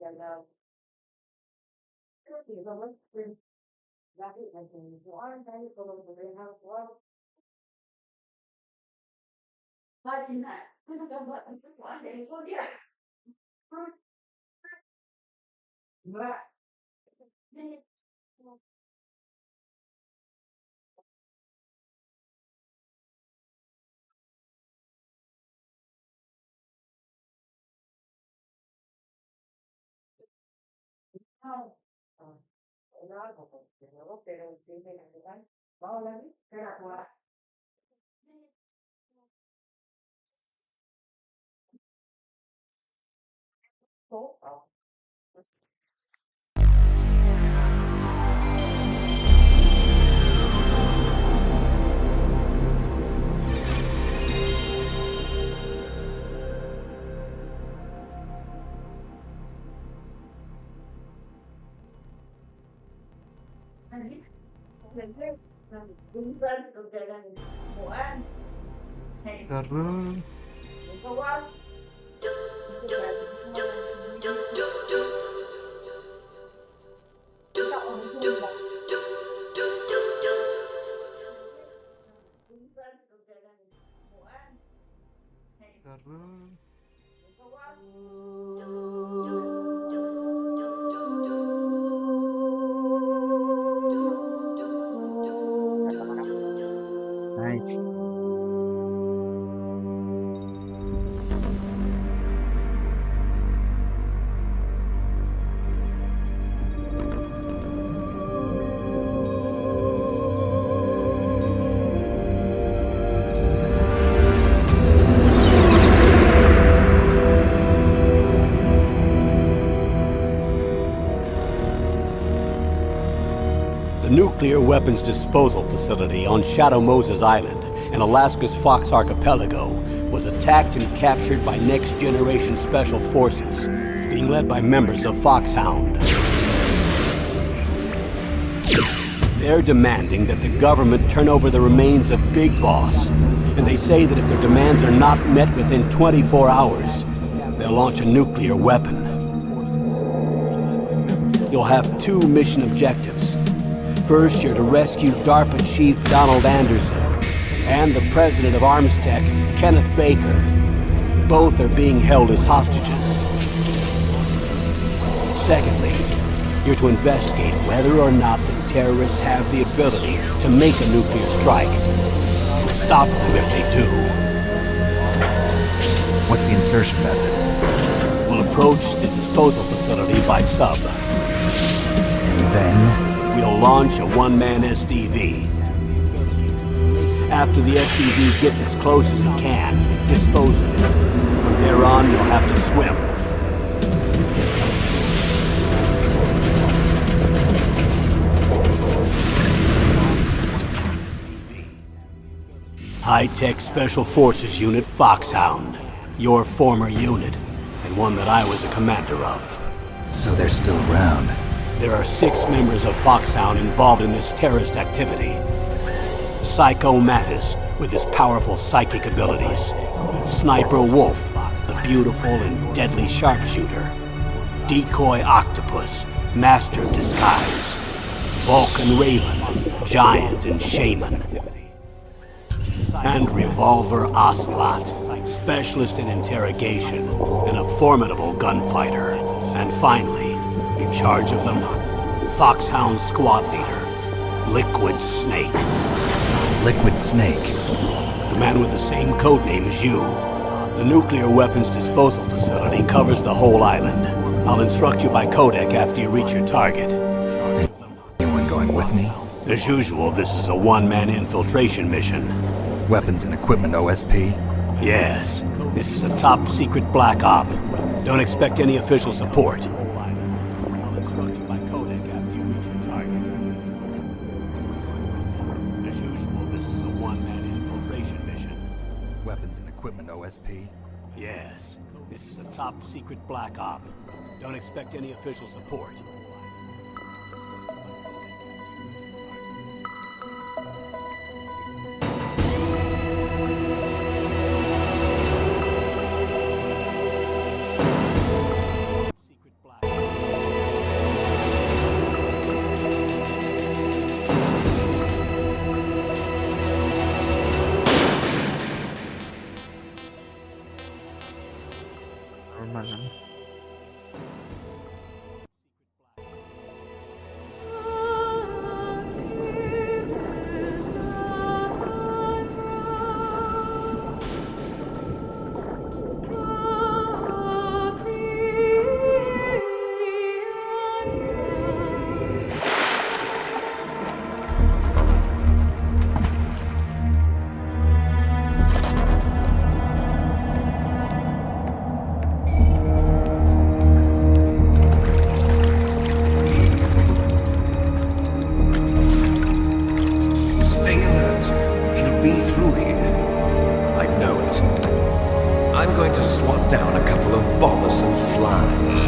Terus. Terus. Nice. The nuclear weapons disposal facility on Shadow Moses Island in Alaska's Fox Archipelago was attacked and captured by Next Generation Special Forces, being led by members of Foxhound. They're demanding that the government turn over the remains of Big Boss, and they say that if their demands are not met within 24 hours, they'll launch a nuclear weapon. You'll have two mission objectives. First, you're to rescue DARPA Chief Donald Anderson and the President of Armstech, Kenneth Baker. Both are being held as hostages. Secondly, you're to investigate whether or not the terrorists have the ability to make a nuclear strike and stop them if they do. What's the insertion method? We'll approach the disposal facility by sub. And then? We'll launch a one-man SDV. After the SDV gets as close as it can, dispose of it. From there on, you'll have to swim. High-Tech Special Forces Unit Foxhound. Your former unit, and one that I was a commander of. So they're still around. There are 6 members of Foxhound involved in this terrorist activity. Psycho Mattis, with his powerful psychic abilities. Sniper Wolf, the beautiful and deadly sharpshooter. Decoy Octopus, master of disguise. Vulcan Raven, giant and shaman. And Revolver Ocelot, specialist in interrogation and a formidable gunfighter. And finally, in charge of them, Foxhound squad leader, Liquid Snake. Liquid Snake? The man with the same codename as you. The nuclear weapons disposal facility covers the whole island. I'll instruct you by codec after you reach your target. Anyone going with me? As usual, this is a one-man infiltration mission. Weapons and equipment OSP? Yes, this is a top-secret black op. Don't expect any official support. Weapons and equipment OSP? Yes, this is a top-secret black op. Don't expect any official support. Secret black op. Normal lang. Stay alert. He'll be through here. I know it. I'm going to swat down a couple of bothersome flies.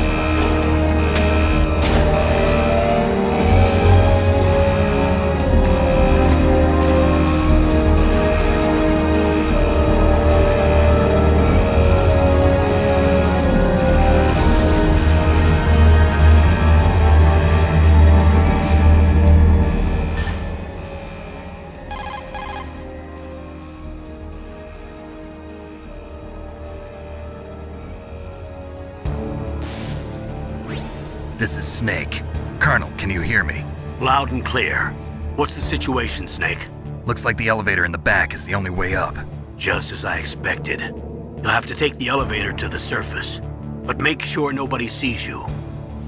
This is Snake. Colonel, can you hear me? Loud and clear. What's the situation, Snake? Looks like the elevator in the back is the only way up. Just as I expected. You'll have to take the elevator to the surface. But make sure nobody sees you.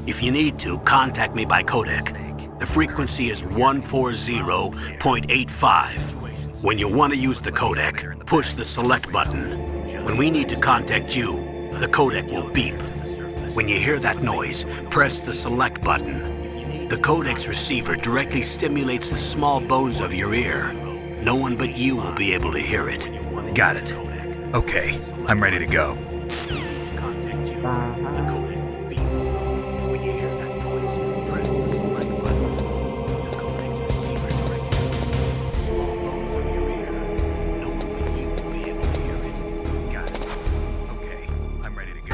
If you need to, contact me by codec. The frequency is 140.85. When you want to use the codec, push the select button. When we need to contact you, the codec will beep. When you hear that noise, press the select button. The codec's receiver directly stimulates the small bones of your ear. No one but you will be able to hear it. Got it. Okay, I'm ready to go. Contact you. The codec will beep. When you hear that noise, press the select button. The codec's receiver directly stimulates the small bones of your ear. No one but you will be able to hear it. Got it. Okay, I'm ready to go.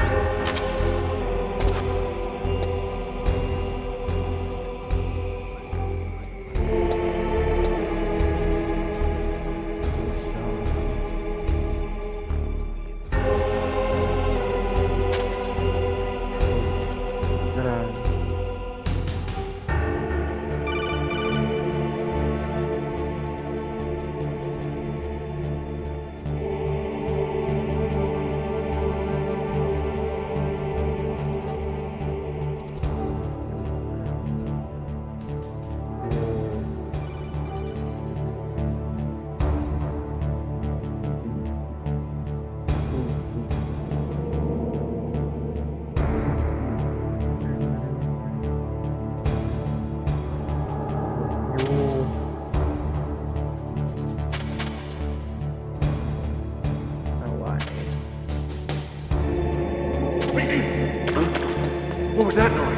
What was that noise?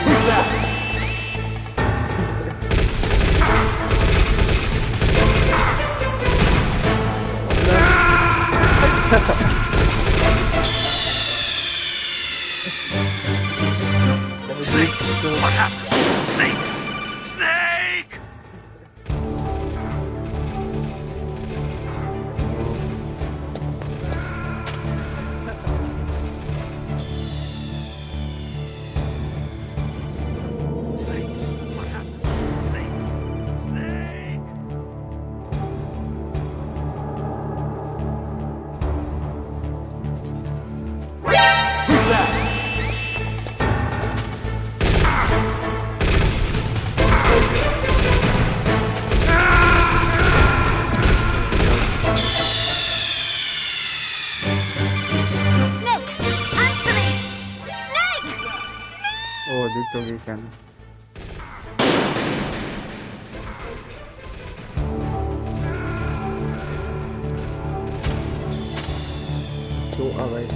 Who's that? Snake! What happened? Snake! Snake! Snake! What happened? Snake! Snake! Who's that? Snake! Answer me! Snake! Oh, dito gikan. So, away.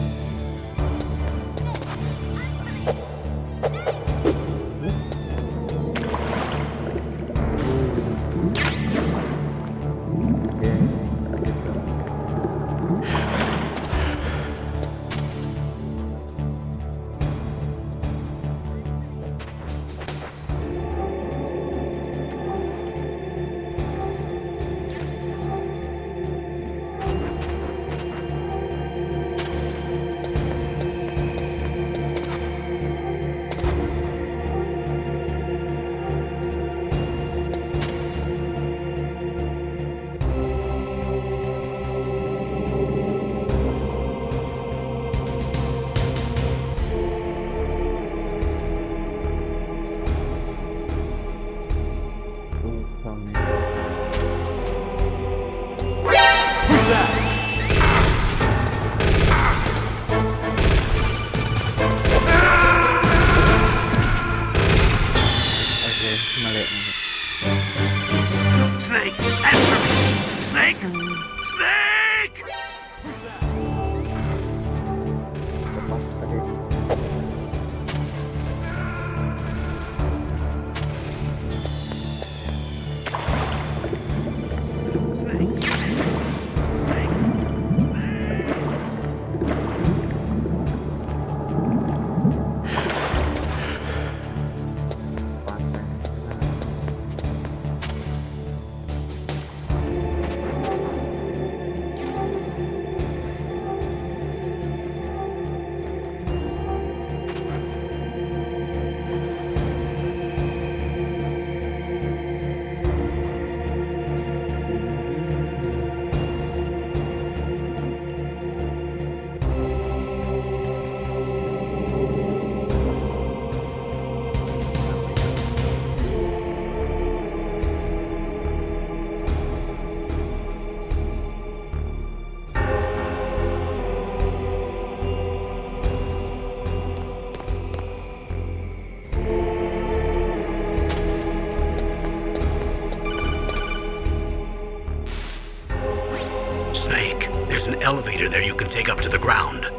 there you can take up to the ground.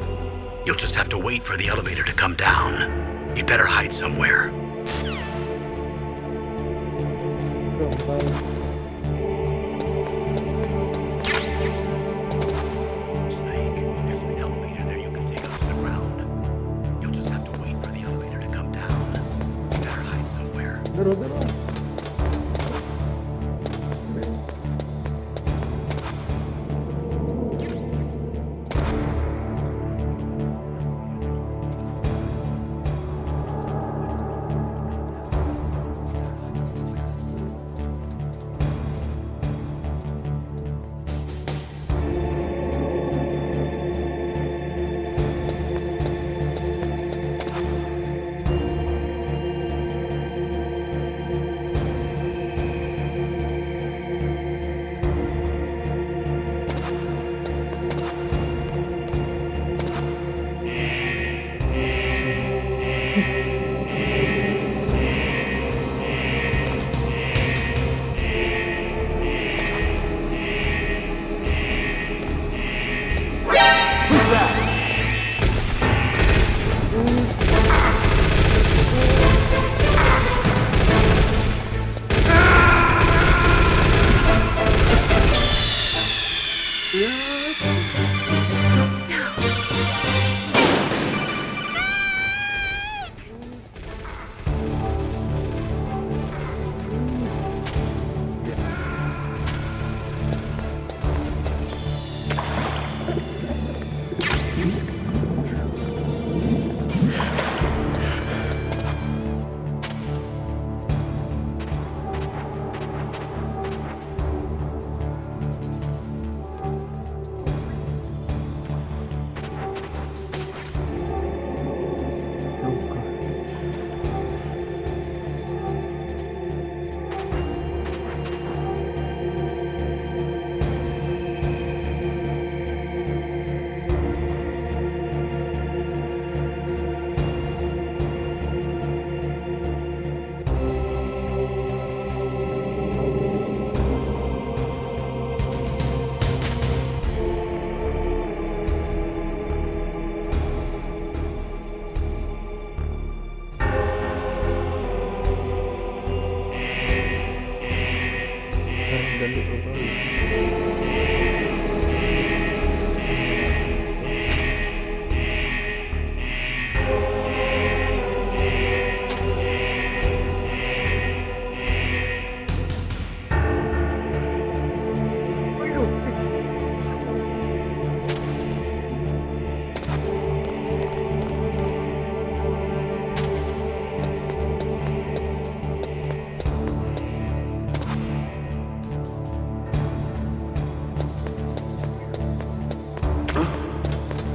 You'll just have to wait for the elevator to come down. You'd better hide somewhere. Snake, there's an elevator there you can take up to the ground. You'll just have to wait for the elevator to come down. You better hide somewhere. Who's that?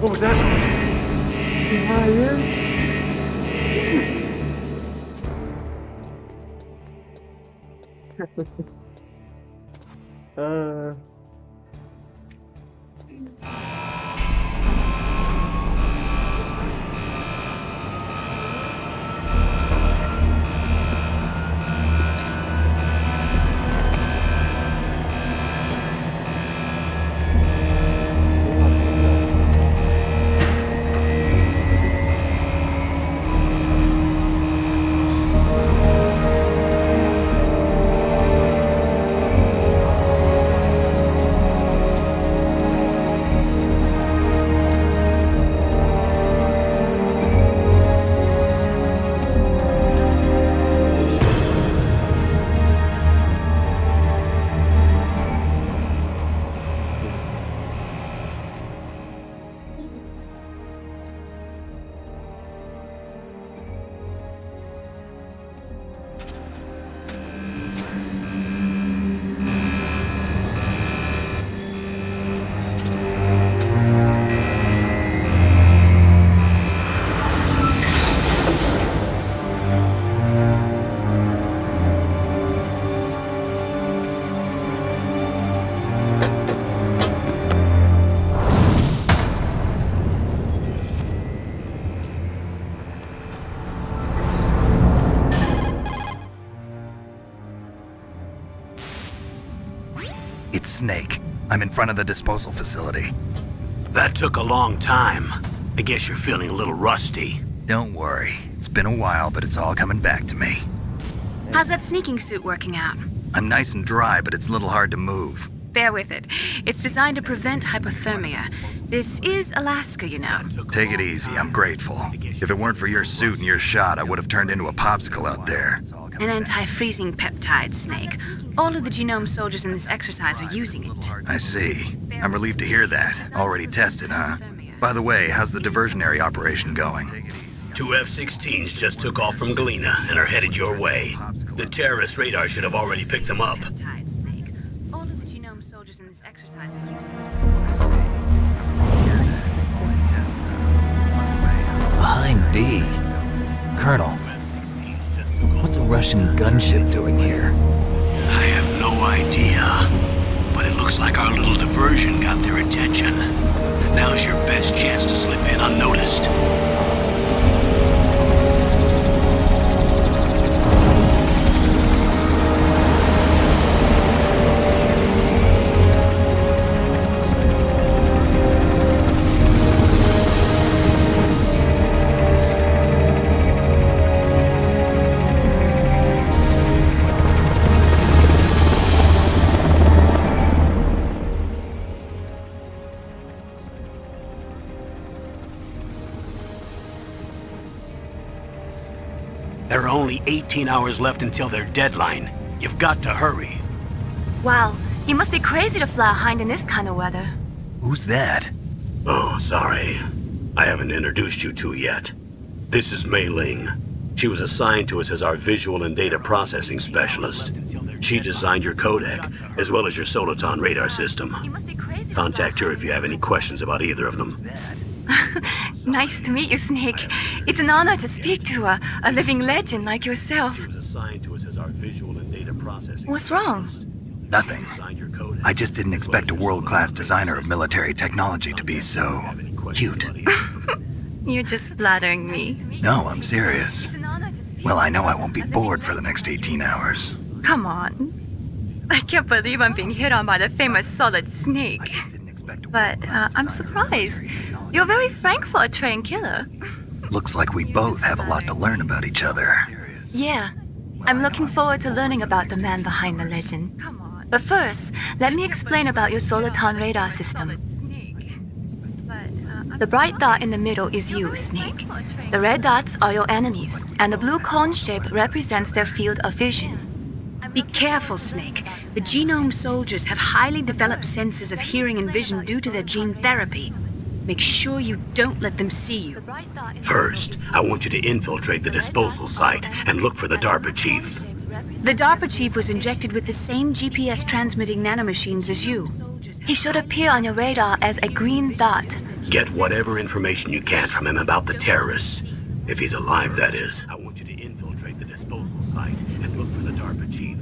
What was that? It's Snake. I'm in front of the disposal facility. That took a long time. I guess you're feeling a little rusty. Don't worry. It's been a while, but it's all coming back to me. How's that sneaking suit working out? I'm nice and dry, but it's a little hard to move. Bear with it. It's designed to prevent hypothermia. This is Alaska, you know. Take it easy, I'm grateful. If it weren't for your suit and your shot, I would have turned into a popsicle out there. An anti-freezing peptide, Snake. All of the genome soldiers in this exercise are using it. I see. I'm relieved to hear that. Already tested, huh? By the way, how's the diversionary operation going? 2 F-16s just took off from Galena and are headed your way. The terrorist radar should have already picked them up. Peptide, Snake. All of the genome soldiers in this exercise are using it. Behind D. Colonel, what's a Russian gunship doing here? I have no idea, but it looks like our little diversion got their attention. Now's your best chance to slip in unnoticed. There are only 18 hours left until their deadline. You've got to hurry. Wow, you must be crazy to fly a hind in this kind of weather. Who's that? Oh, sorry. I haven't introduced you to yet. This is Mei Ling. She was assigned to us as our visual and data processing specialist. She designed your codec, as well as your Soliton radar system. You must be crazy. Contact her if you have any questions about either of them. Nice to meet you, Snake. It's an honor to speak to a living legend like yourself. She was assigned to us as our visual and data processing What's wrong? specialist. Nothing. Designed your codec, I just didn't expect a world-class designer of military technology to be so cute. You're just flattering me. No, I'm serious. It's an honor to speak Well, I know I won't be bored for the next 18 hours. Come on. I can't believe I'm being hit on by the famous Solid Snake. Didn't expect a But I'm surprised. You're very frank for a trained killer. Looks like we both have a lot to learn about each other. Yeah. I'm looking forward to learning about the man behind the legend. But first, let me explain about your Soliton radar system. The bright dot in the middle is you, Snake. The red dots are your enemies, and the blue cone shape represents their field of vision. Be careful, Snake. The genome soldiers have highly developed senses of hearing and vision due to their gene therapy. Make sure you don't let them see you. First, I want you to infiltrate the disposal site and look for the DARPA chief. The DARPA chief was injected with the same GPS transmitting nanomachines as you. He should appear on your radar as a green dot. Get whatever information you can from him about the terrorists. If he's alive, that is. I want you to infiltrate the disposal site and look for the DARPA chief.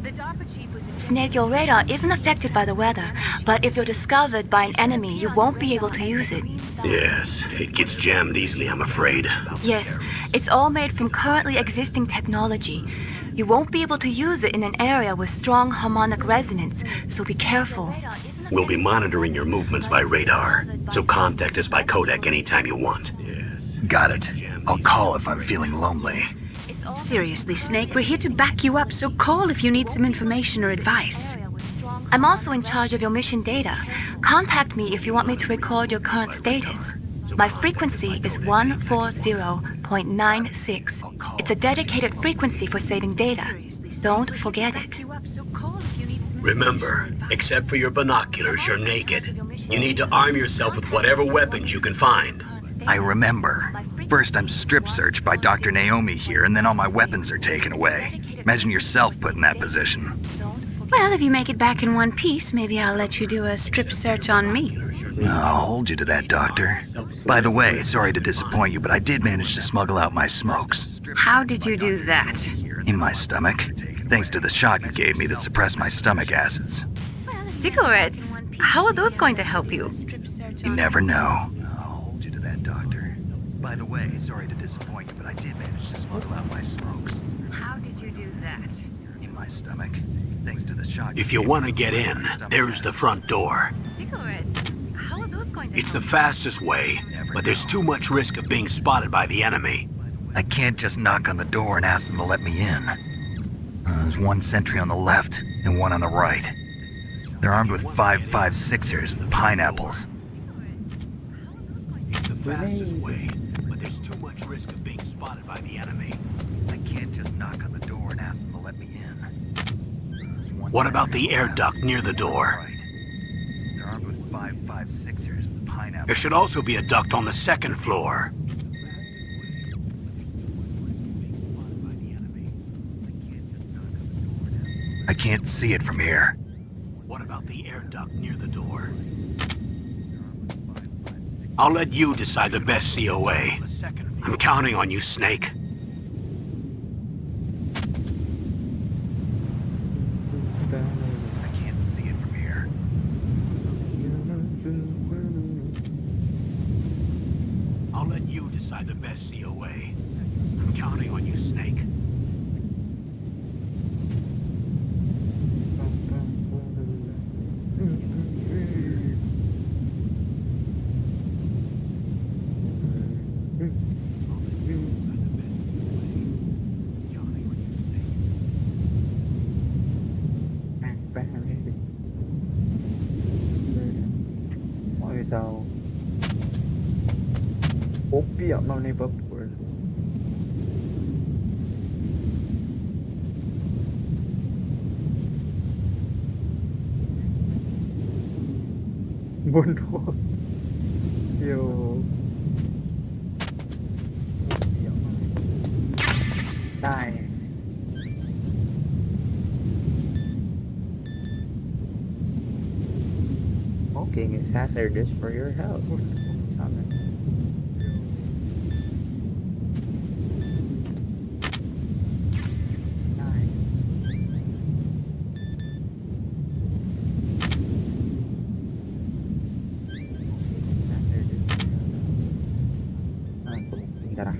The DARPA chief was Snake, your radar isn't affected by the weather, but if you're discovered by an enemy, you won't be able to use it. Yes, it gets jammed easily, I'm afraid. Yes, it's all made from currently existing technology. You won't be able to use it in an area with strong harmonic resonance, so be careful. We'll be monitoring your movements by radar, so contact us by codec anytime you want. Yes. Got it. I'll call if I'm feeling lonely. Seriously, Snake, we're here to back you up, so call if you need some information or advice. I'm also in charge of your mission data. Contact me if you want me to record your current status. My frequency is 140.96. It's a dedicated frequency for saving data. Don't forget it. Remember, except for your binoculars, you're naked. You need to arm yourself with whatever weapons you can find. I remember. First, I'm strip searched by Dr. Naomi here, and then all my weapons are taken away. Imagine yourself put in that position. Well, if you make it back in one piece, maybe I'll let you do a strip search on me. I'll hold you to that, Doctor. By the way, sorry to disappoint you, but I did manage to smuggle out my smokes. How did you do that? In my stomach. Thanks to the shot you gave me that suppressed my stomach acids. Cigarettes? How are those going to help you? You never know. I'll hold you to that, Doctor. By the way, sorry to disappoint you, but I did manage to smuggle out my smokes. How did you do that? In my stomach. Thanks to the shot If you want to get in, there's the front door. Cigarettes? How are those going It's the fastest way, but there's too much risk of being spotted by the enemy. I can't just knock on the door and ask them to let me in. There's one sentry on the left and one on the right. They're armed with 5.56ers and pineapples. It's the fastest way, but there's too much risk of being spotted by the enemy. I can't just knock on the door and ask them to let me in. There's one What about sentry the air duct near the on the door? right. They're armed with 5.56ers and pineapples. There should also be a duct on the second floor. I can't see it from here. What about the air duct near the door? I'll let you decide the best COA. I'm counting on you, Snake. I can't see it from here. I'll let you decide the best COA. I'm counting on you, Snake. Ôi sao Opium nó này bập của buồn thôi yêu nice. Smoking is hazardous for your health. Sabi. Nice. Tara.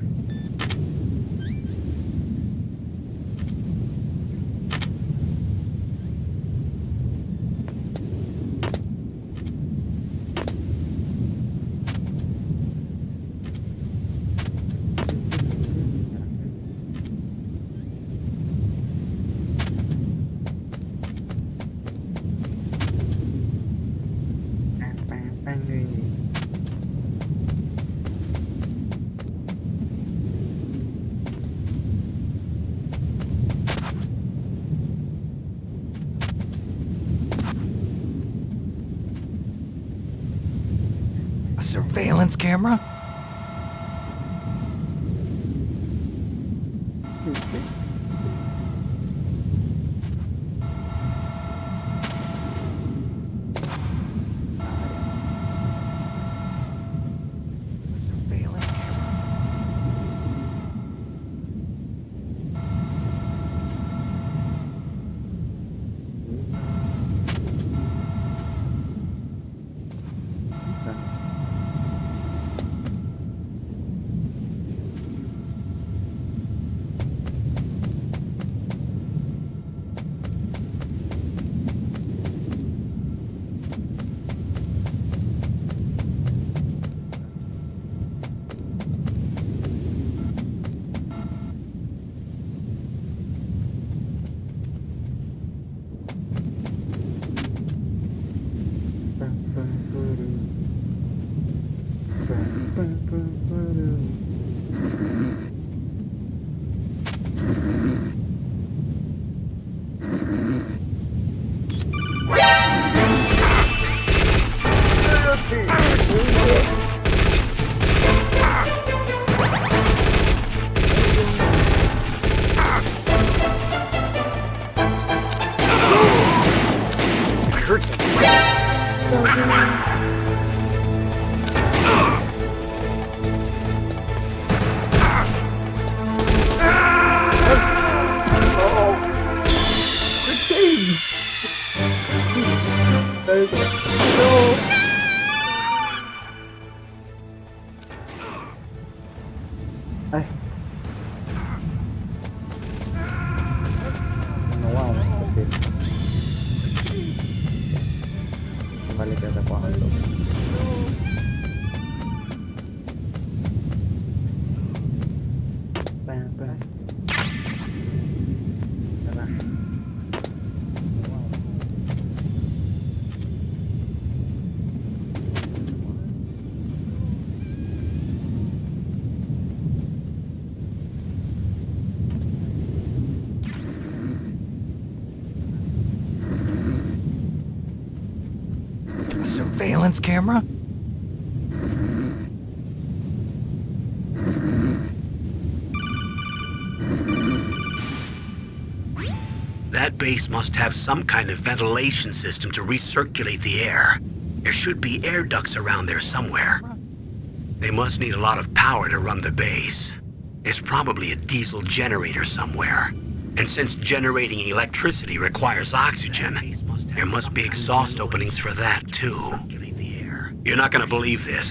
A surveillance camera? A surveillance camera? Ay. Wow, okay. Balik ka sa kwarto. ไปไปนะ Surveillance camera? That base must have some kind of ventilation system to recirculate the air. There should be air ducts around there somewhere. They must need a lot of power to run the base. There's probably a diesel generator somewhere. And since generating electricity requires oxygen, there must be exhaust openings for that too. You're not gonna believe this,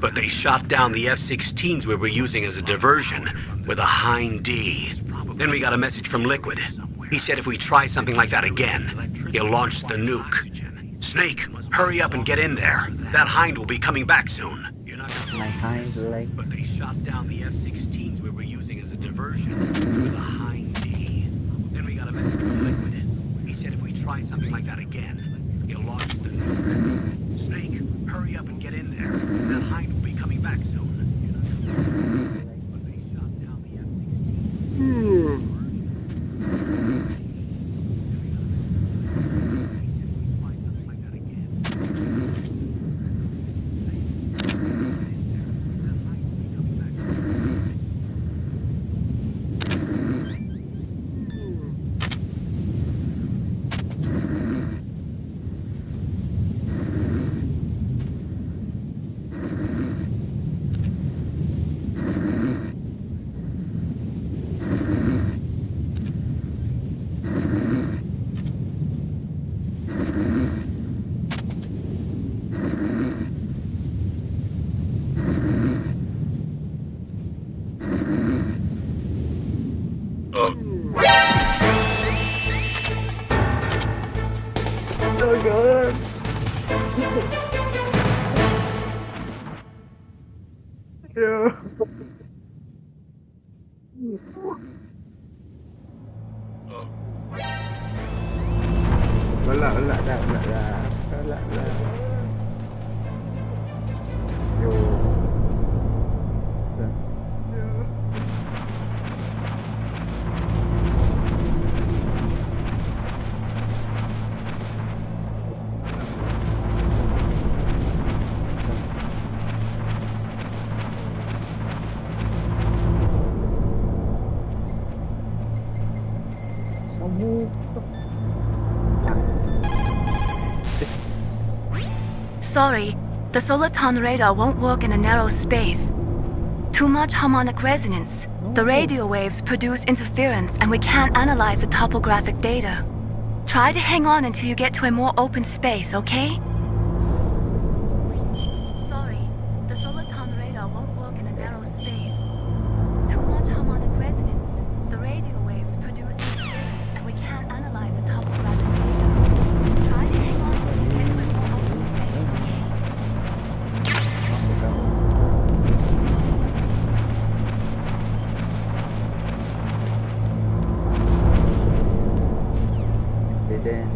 but they shot down the F-16s we were using as a diversion with a Hind D. Then we got a message from Liquid. He said if we try something like that again, he'll launch the nuke. Snake, hurry up and get in there. That Hind will be coming back soon. You're not gonna นายให้เลย But they shot down the F-16s we were using as a diversion with a Hind D. Then we got a message from Liquid. He said if we try something like that again, he'll launch the nuke. Snake, hurry up and get in there. That Hind will be coming back soon. But they shot down the F-16s. Wala, dah. Yo. Dah. Sorry, the Soliton radar won't work in a narrow space. Too much harmonic resonance. The radio waves produce interference and we can't analyze the topographic data. Try to hang on until you get to a more open space, okay? Sorry, the Soliton radar won't work in a narrow space. Too much harmonic resonance. The radio waves produce interference and we can't analyze the topographic data. Try to hang on until you get to a more open space, okay? Then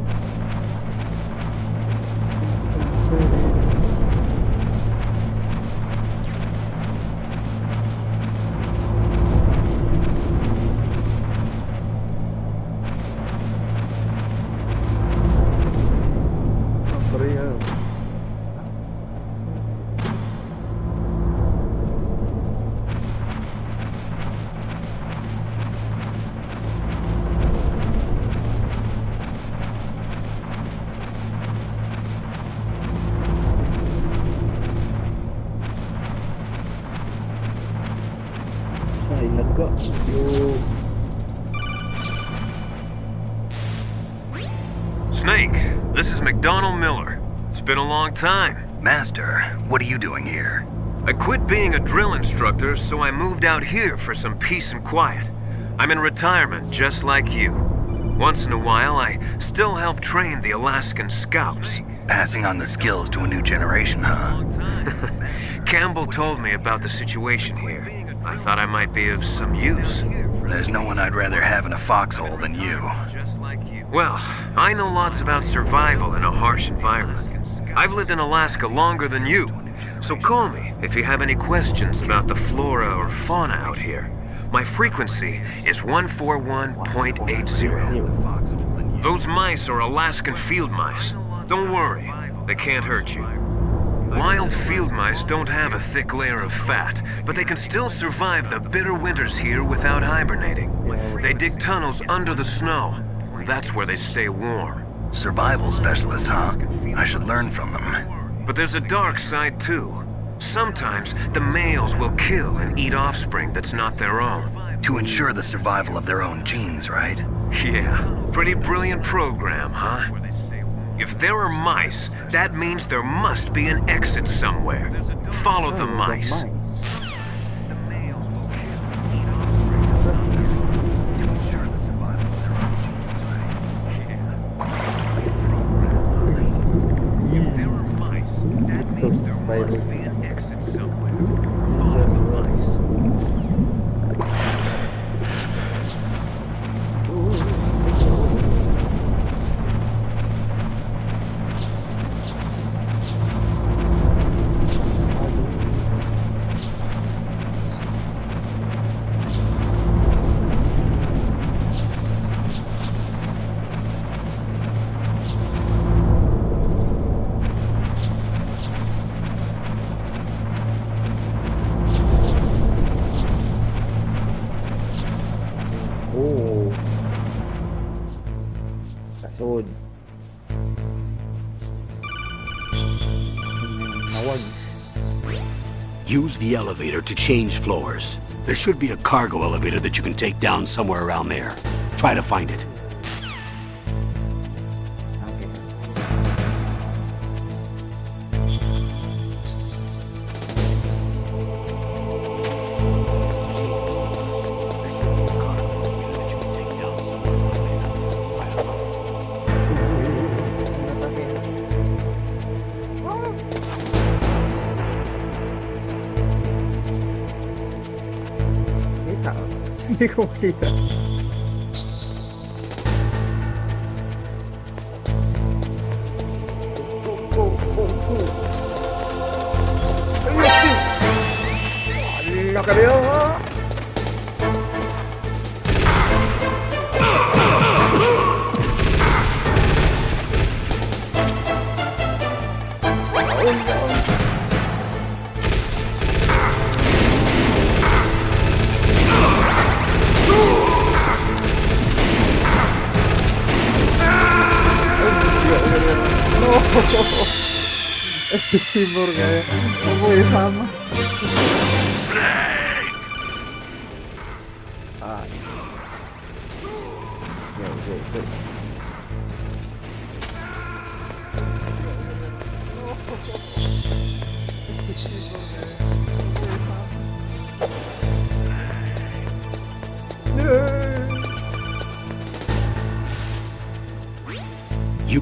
Snake, this is McDonald Miller. It's been a long time. Master, what are you doing here? I quit being a drill instructor, so I moved out here for some peace and quiet. I'm in retirement, just like you. Once in a while, I still help train the Alaskan Scouts. Passing on the skills to a new generation, huh? Campbell told me about the situation here. I thought I might be of some use. There's no one I'd rather have in a foxhole than you. Well, I know lots about survival in a harsh environment. I've lived in Alaska longer than you, so call me if you have any questions about the flora or fauna out here. My frequency is 141.80. Those mice are Alaskan field mice. Don't worry, they can't hurt you. Wild field mice don't have a thick layer of fat, but they can still survive the bitter winters here without hibernating. They dig tunnels under the snow. That's where they stay warm. Survival specialists, huh? I should learn from them. But there's a dark side too. Sometimes the males will kill and eat offspring that's not their own. To ensure the survival of their own genes, right? Yeah, pretty brilliant program, huh? If there are mice, that means there must be an exit somewhere. Follow the mice. If there are mice, that means there must be an exit somewhere. Follow the mice. Oh. Kasod. Nawag. Use the elevator to change floors. There should be a cargo elevator that you can take down somewhere around there. Try to find it. Okay. Kita. Hindi ko makita. Laka niyo! Timur kayak Mabuhay sama. Ah. Go. You...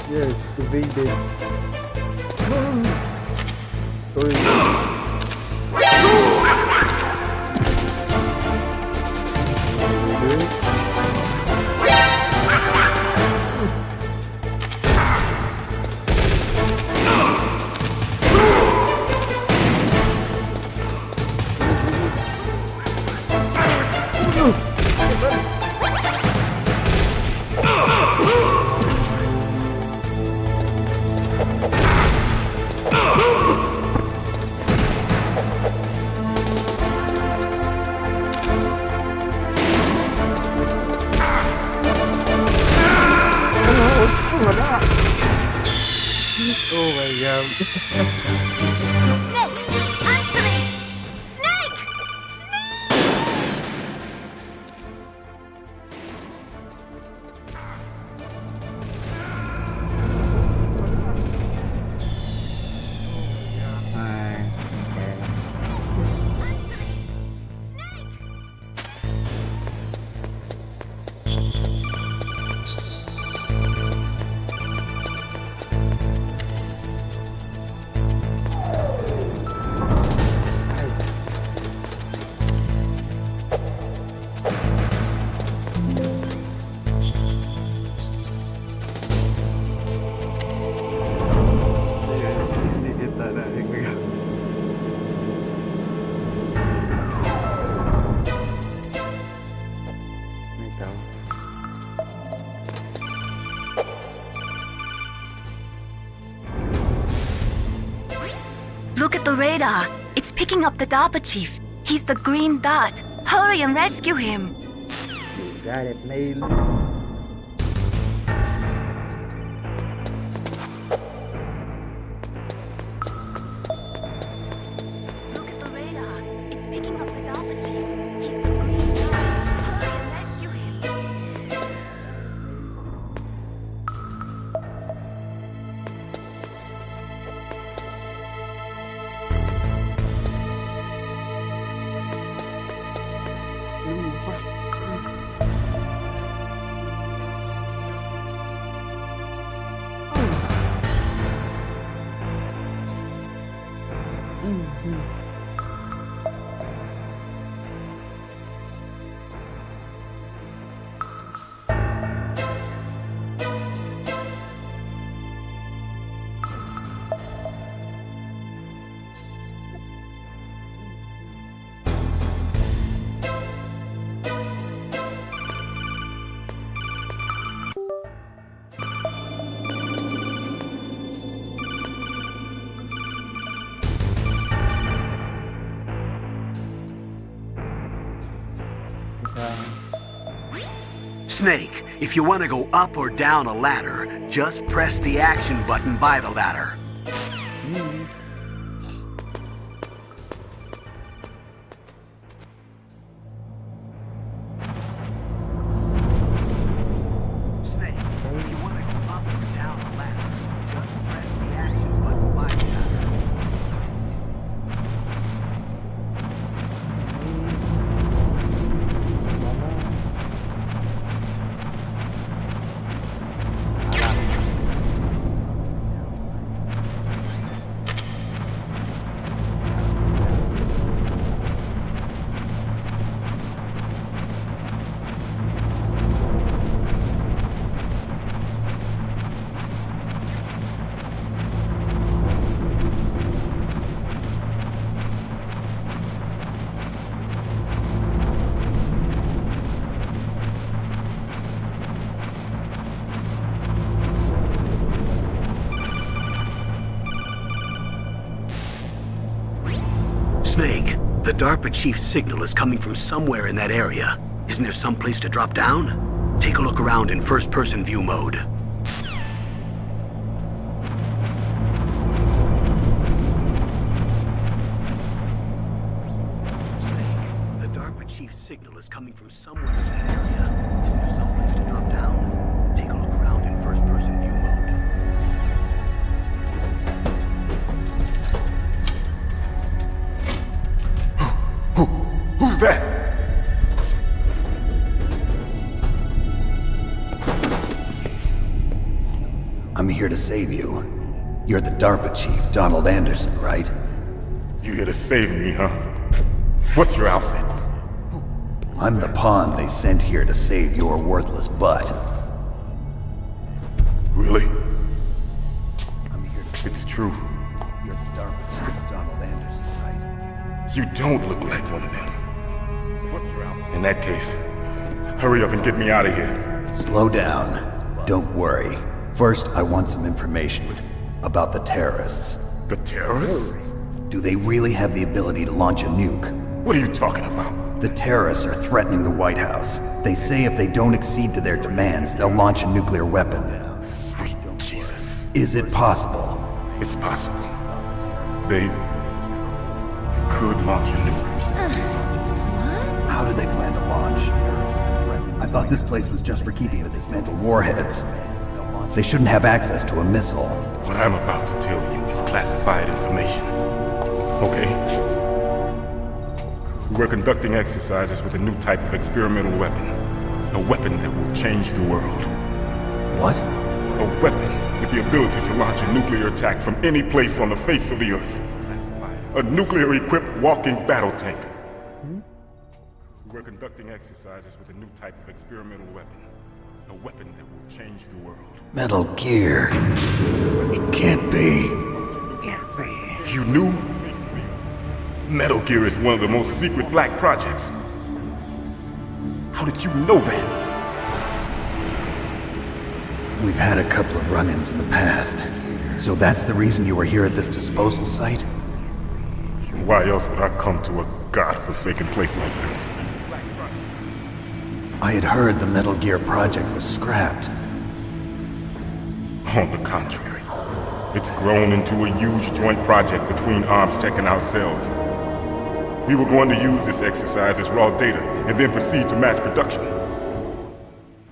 Yes, evaded. Oh my god. Snake! Answer me! Snake! Kita dah yang pegang. Ni tahu. Look at the radar. It's picking up the DARPA chief. He's the green dot. Hurry and rescue him. You got it, Neil. Look at the radar. It's picking up the DARPA chief. He's the green dot. Hurry and rescue him. Snake, if you want to go up or down a ladder, just press the action button by the ladder. Snake, if you want to go up or down a ladder, just press the action button by the ladder. Snake, the DARPA chief's signal is coming from somewhere in that area. Isn't there some place to drop down? Take a look around in first-person view mode. Snake, the DARPA chief's signal is coming from somewhere in that area. Isn't there some place to drop down? Take a look around in first-person view mode. Who's that? I'm here to save you. You're the DARPA chief, Donald Anderson, right? You here to save me, huh? What's your outfit? I'm the pawn they sent here to save your worthless butt. Really? I'm here to It's true. You're the DARPA chief, Donald Anderson, right? You don't look like one of them. What's your outfit? In that case, hurry up and get me out of here. Slow down. Don't worry. First, I want some information about the terrorists. The terrorists? Do they really have the ability to launch a nuke? What are you talking about? The terrorists are threatening the White House. They say if they don't accede to their demands, they'll launch a nuclear weapon. Sweet Jesus. Is it possible It's possible. They could launch a nuke. How do they plan to launch? I thought this place was just for keeping the dismantled warheads. They shouldn't have access to a missile. What I'm about to tell you is classified information. Okay? We're conducting exercises with a new type of experimental weapon. A weapon that will change the world. What? A weapon with the ability to launch a nuclear attack from any place on the face of the Earth. A nuclear-equipped walking battle tank. We're conducting exercises with a new type of experimental weapon. A weapon that will change the world. Metal Gear. It can't be. You knew? Metal Gear is one of the most secret black projects. How did you know that? We've had a couple of run-ins in the past. So that's the reason you were here at this disposal site? Why else would I come to a godforsaken place like this? I had heard the Metal Gear project was scrapped. On the contrary, it's grown into a huge joint project between ArmsTech and ourselves. We were going to use this exercise as raw data and then proceed to mass production.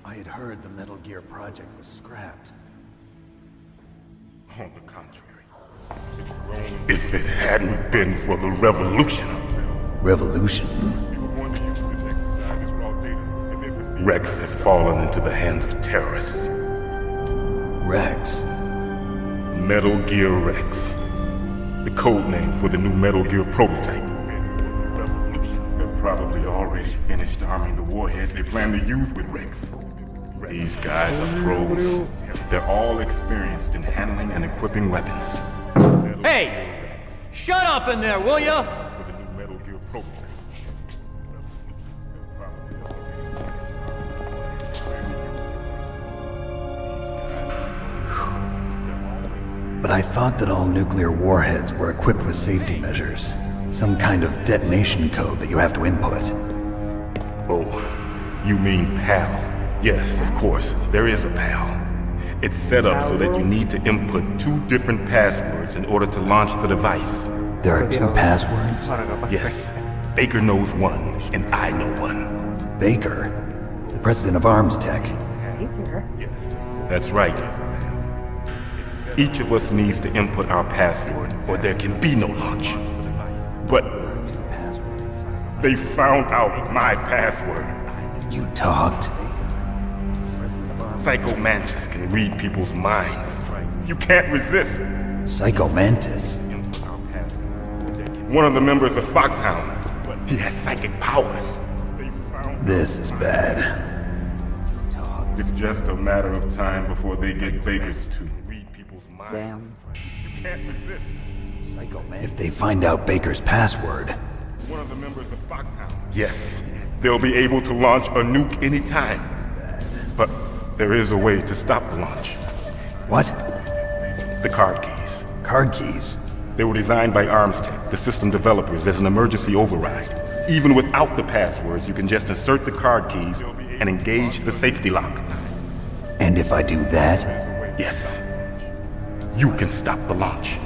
I had heard the Metal Gear project was scrapped. On the contrary, it's grown. If it hadn't been for the revolution. Revolution? We were going to use this exercise as raw data and then proceed. Rex has fallen into the hands of terrorists. Rex? Metal Gear Rex. The code name for the new Metal Gear prototype. They've probably already finished arming the warhead they plan to use with Rex. These guys are pros. They're all experienced in handling and equipping weapons. Hey! Shut up in there, will ya? For the new Metal Gear prototype. But I thought that all nuclear warheads were equipped with safety measures. Some kind of detonation code that you have to input. Oh, you mean PAL? Yes, of course, there is a PAL. It's set up so that you need to input 2 different passwords in order to launch the device. There are 2 passwords? Yes, Baker knows one, and I know one. Baker? The president of ArmsTech? Yes, that's right. Each of us needs to input our password, or there can be no launch. But they found out my password. You talked? Psycho Mantis can read people's minds. You can't resist. Psycho Mantis? One of the members of Foxhound. He has psychic powers. This is bad. It's just a matter of time before they get Bakers to read people's minds. You can't resist. Psycho Mantis. If they find out Baker's password. One of the members of Foxhound. Yes, they'll be able to launch a nuke anytime. But there is a way to stop the launch. What? The card keys. Card keys? They were designed by ArmsTech, the system developers, as an emergency override. Even without the passwords, you can just insert the card keys and engage the safety lock. And if I do that? Yes. You can stop the launch.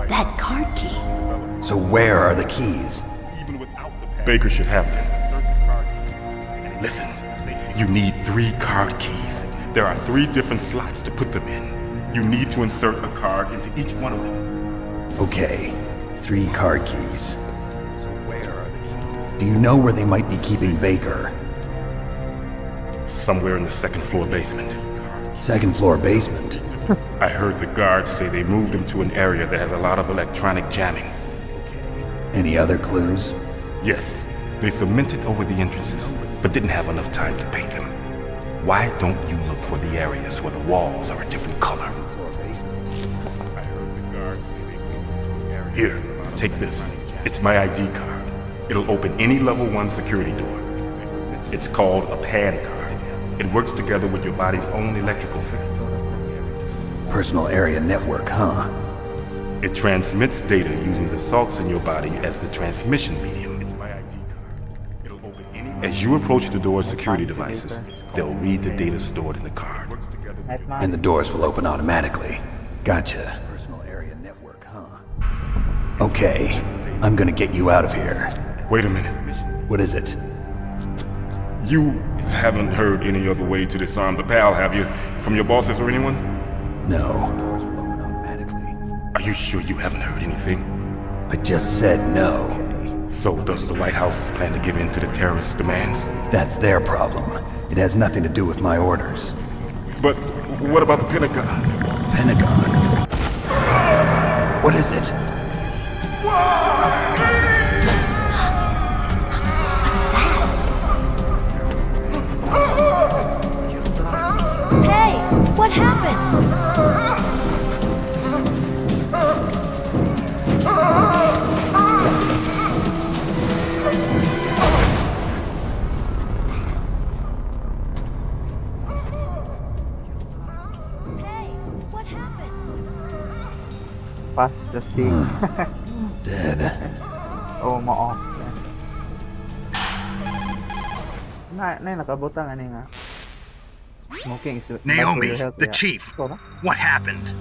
That card key. So where are the keys? Baker should have them. Listen, you need 3 card keys. There are 3 different slots to put them in. You need to insert a card into each one of them. Okay, 3 card keys. So where are the keys? Do you know where they might be keeping Baker? Somewhere in the 2nd floor basement. 2nd floor basement? I heard the guards say they moved him to an area that has a lot of electronic jamming. Any other clues? Yes, they cemented over the entrances, but didn't have enough time to paint them. Why don't you look for the areas where the walls are a different color? Here, take this. It's my ID card. It'll open any level 1 security door. It's called a PAN card. It works together with your body's own electrical field. Personal area network, huh? It transmits data using the salts in your body as the transmission medium. It's my ID card. It'll open any. As you approach the door's security devices, they'll read the data stored in the card. And the doors will open automatically. Gotcha. Personal area network, huh? Okay, I'm gonna get you out of here. Wait a minute. What is it? You haven't heard any other way to disarm the PAL, have you? From your bosses or anyone? No. Doors will open automatically. Are you sure you haven't heard anything? I just said no. So does the White House plan to give in to the terrorist demands? That's their problem. It has nothing to do with my orders. But what about the Pentagon? Pentagon? What is it? Hey, what happened? Hey, what happened? Pas Justin. Dead. Oh, mo-off. Na nakabutang ani nga. Smoking is Naomi, bad for your health, the yeah. chief. Ikaw na? What happened?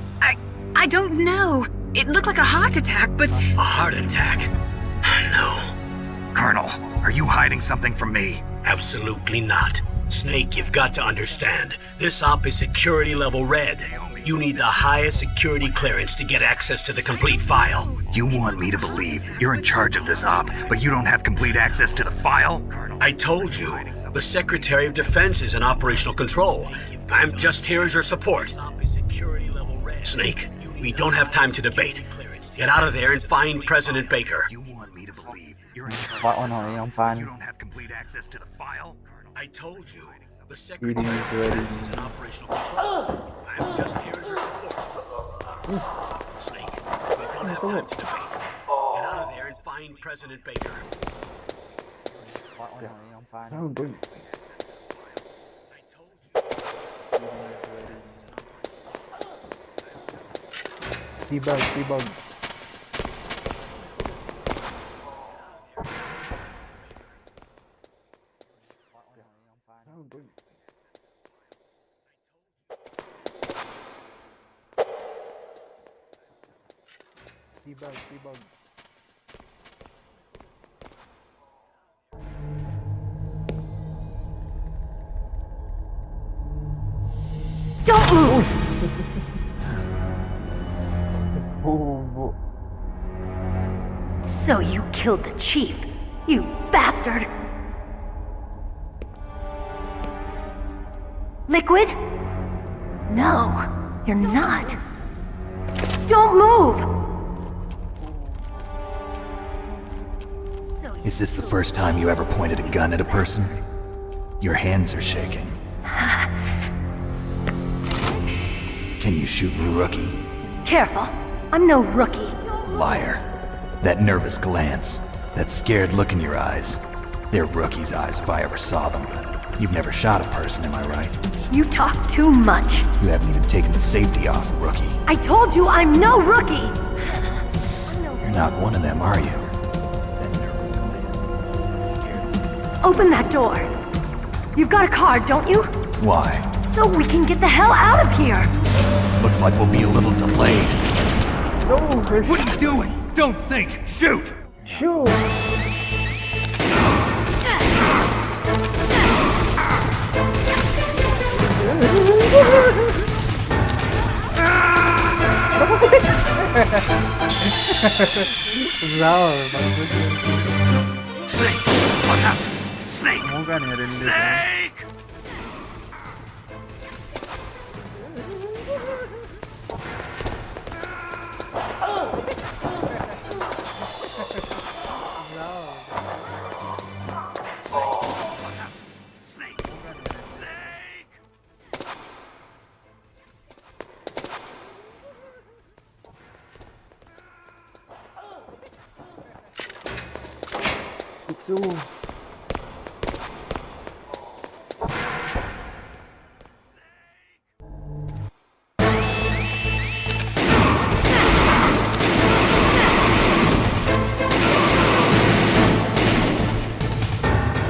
I don't know. It looked like a heart attack, but A heart attack? No, Colonel, are you hiding something from me? absolutely not. Snake, you've got to understand. This op is security level red. You need the highest security clearance to get access to the complete file. You want me to believe that you're in charge of this op, but you don't have complete access to the file? I told you, the Secretary of Defense is in operational control. I'm just here as your support. Snake, we don't have time to debate. Get out of there and find President Baker. You want me to believe that you're in charge Wa of this ano, op, yung but pan. you don't have complete access to the file? I told you, the Feeding Secretary it of ready. Defense is in operational control. I'm just here as your support. Snake, we don't have time to debate. Get out of there and find President Baker. Wa ano, yung pan. I told you. Tibag, tibag. Tibag, tibag. Don't move! Bobo. So you killed the chief, you bastard! Liquid? No, you're not. Don't move! So you Is this the first time you ever pointed a gun at a person? Your hands are shaking. Can you shoot me, rookie? careful. I'm no rookie. Liar. That nervous glance, that scared look in your eyes. They're rookie's eyes if I ever saw them. You've never shot a person, am I right? You talk too much. You haven't even taken the safety off, rookie. I told you I'm no rookie! You're not one of them, are you? That nervous glance, that scared look. Open that door. You've got a card, don't you? Why? So we can get the hell out of here. Looks like we'll be a little delayed. What are you doing? Don't think! Shoot! Shoot! Zaur, Snake! What happened? Snake! Moga niya rin dito. Snake! Snake! Snake! Itsu.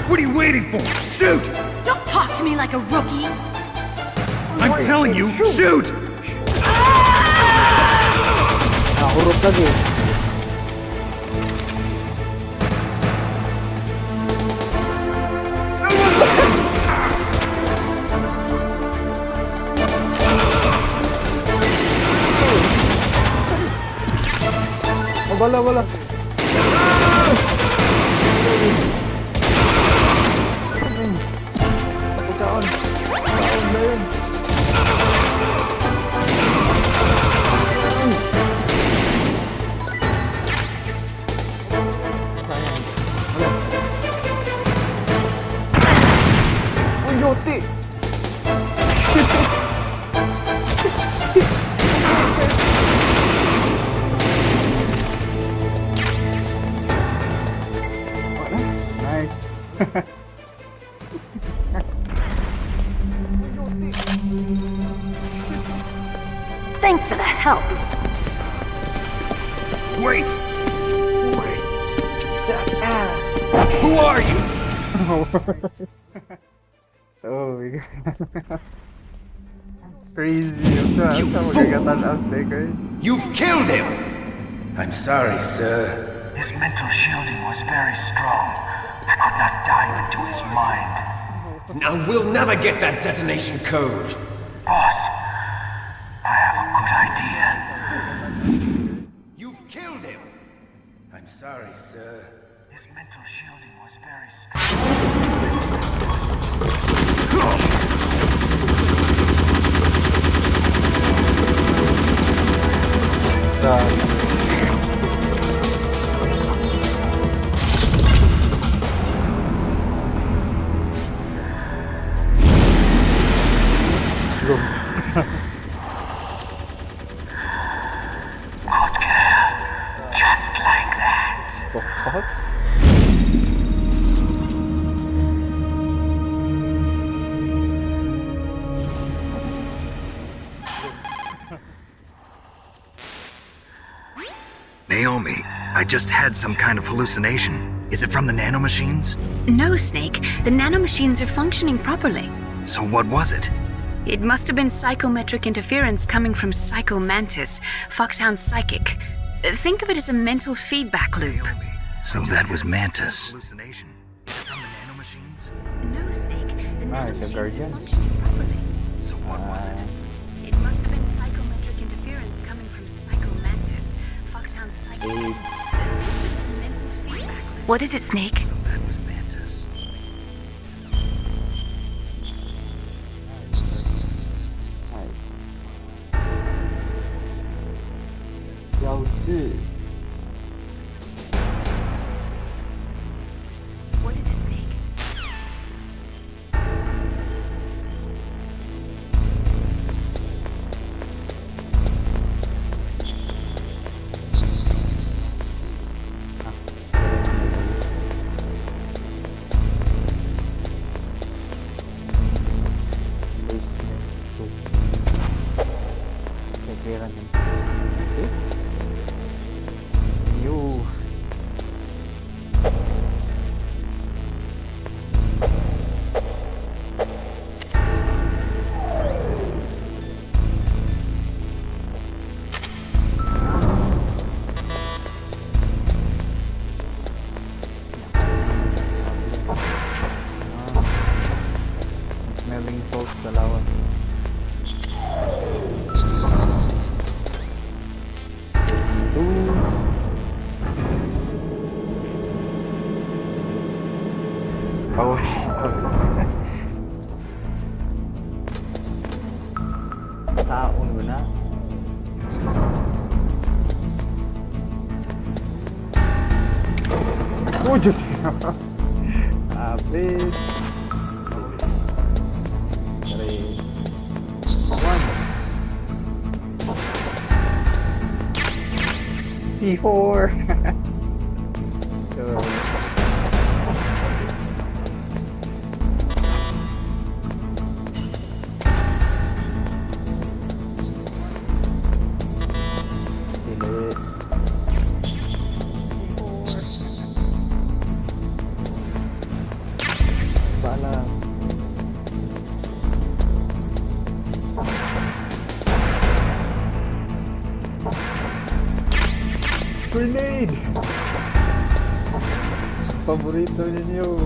What are you waiting for? Shoot! Don't talk to me like a rookie. I'm telling you, shoot! Nahurot lagi. Oh, bala. Kaon na yun. Uy, Yoti! Nice. Thanks for the help. Wait! Who are you? Oh my god. Crazy. Ito magagatan ang sticker. You've killed him! I'm sorry, sir. His mental shielding was very strong. I could not dive into his mind. Now we'll never get that detonation code. Boss, I have a good idea. You've killed him! I'm sorry, sir. His mental shielding was very strong. Good girl. Just like that. What? Naomi, I just had some kind of hallucination. Is it from the nanomachines? No, Snake. The nanomachines are functioning properly. So what was it? It must have been psychometric interference coming from Psycho Mantis, Foxhound's psychic. Think of it as a mental feedback loop. So that was Mantis. Hallucination. Is it from the nanomachines? No, Snake. The the nanomachines are Guardian. functioning properly. So what was it? It must have been psychometric interference coming from Psycho Mantis, Foxhound's psychic. Think of it as a mental feedback loop. What is it, Snake? So that was Mantis. Yauzi. What is it, Snake? Kairan yun. Okay. You. Smelling salt sa lawan. Oh, taon mo na. Oh, Diyos ko. Abis. 3, 1. C4. So, delete. Bala. Grenade! Paborito ninyo.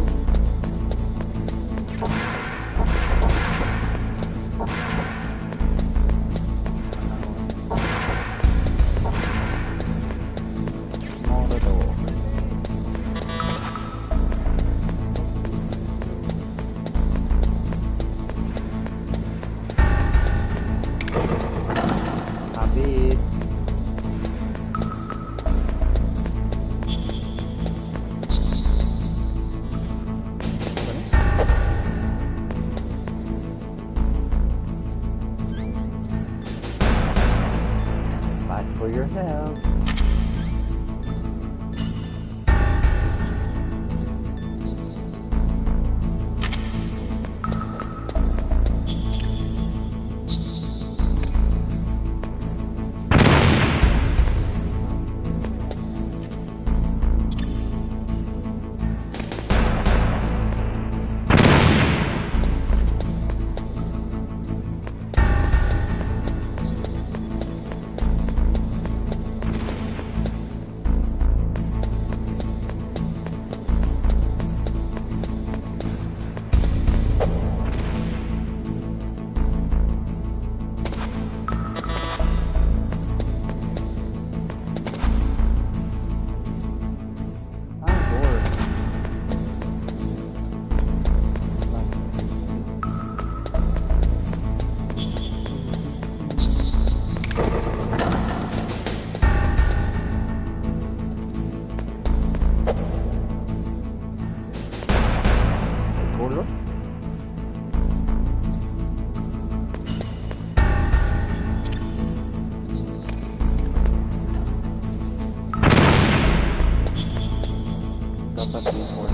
Habis. Fight for yourself. Dapat i-import.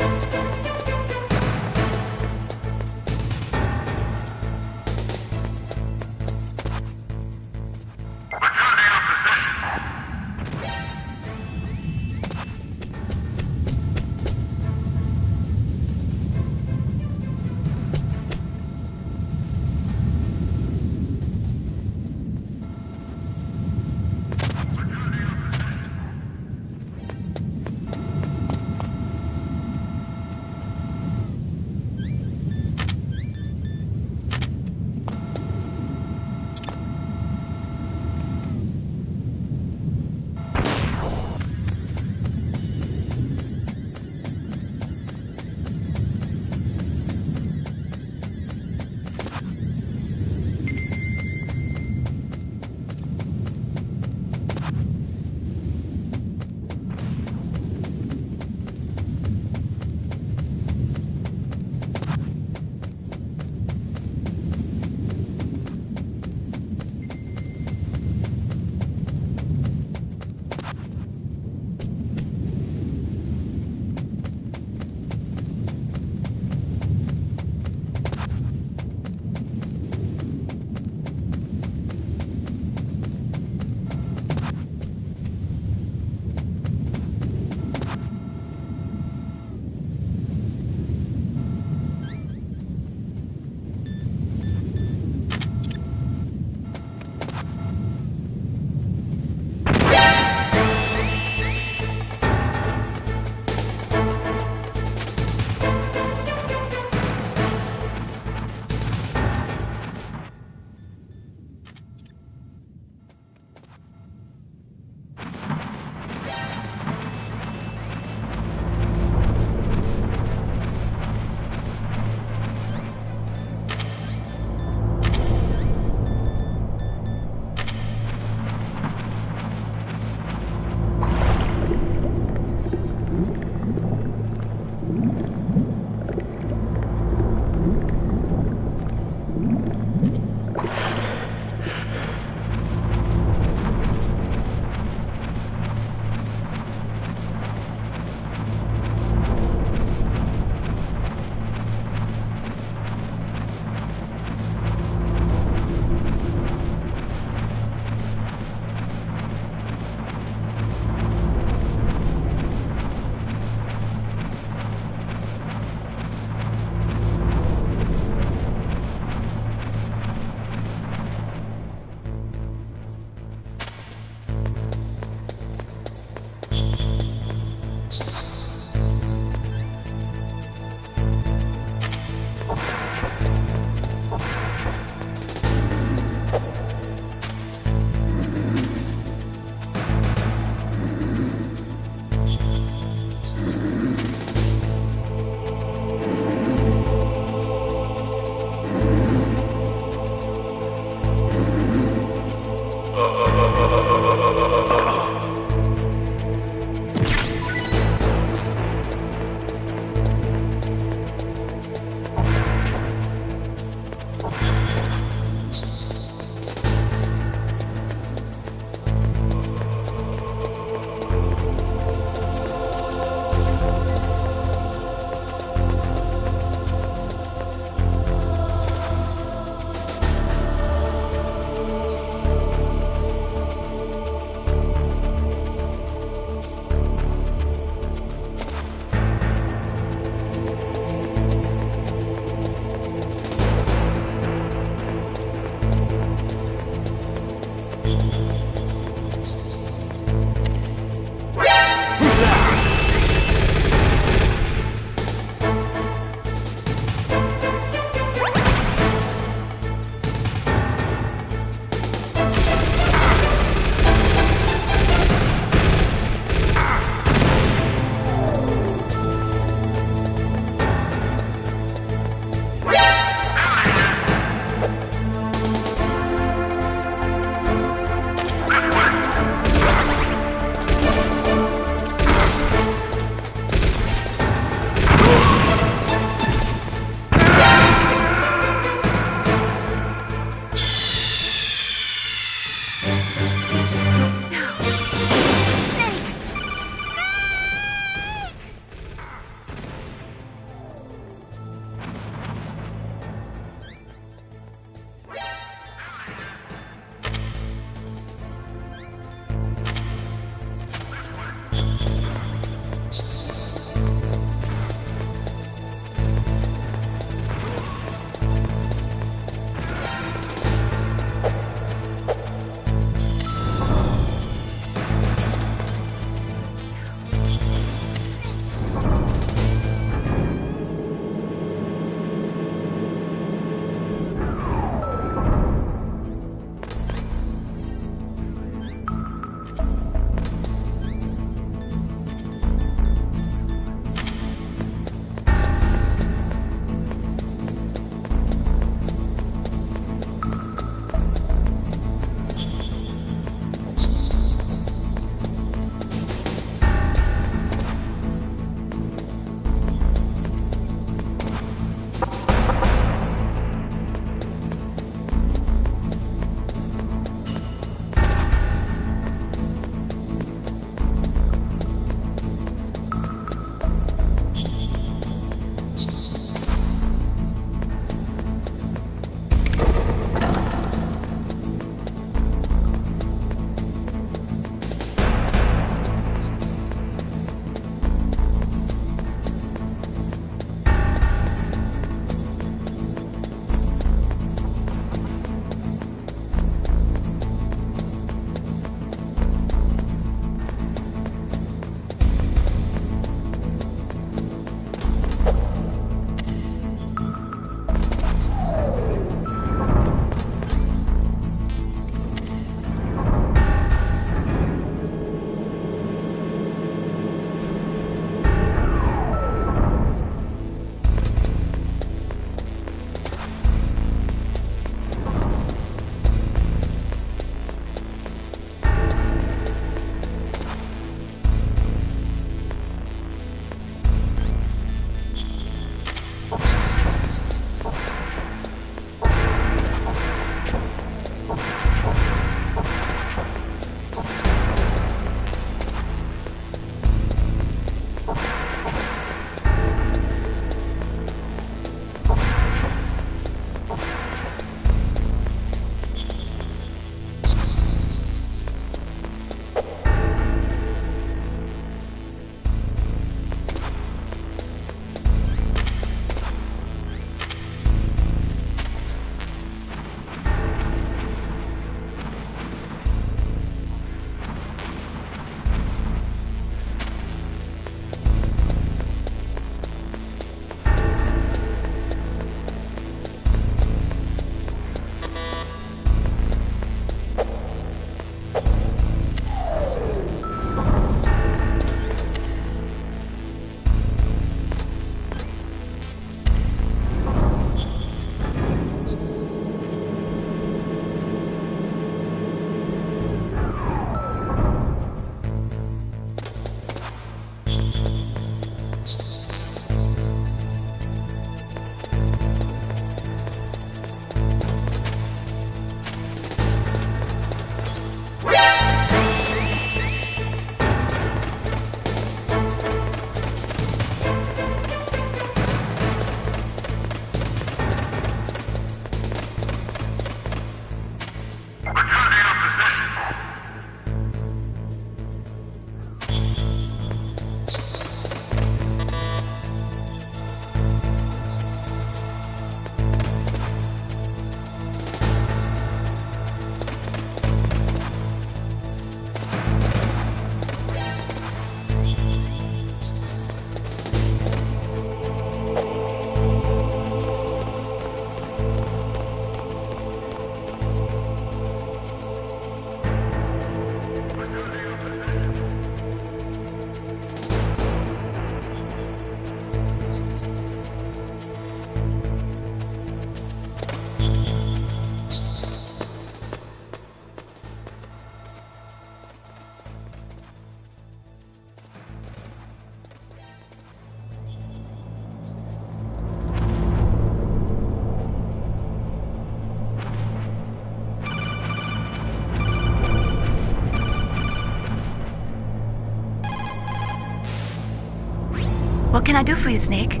What can I do for you, Snake?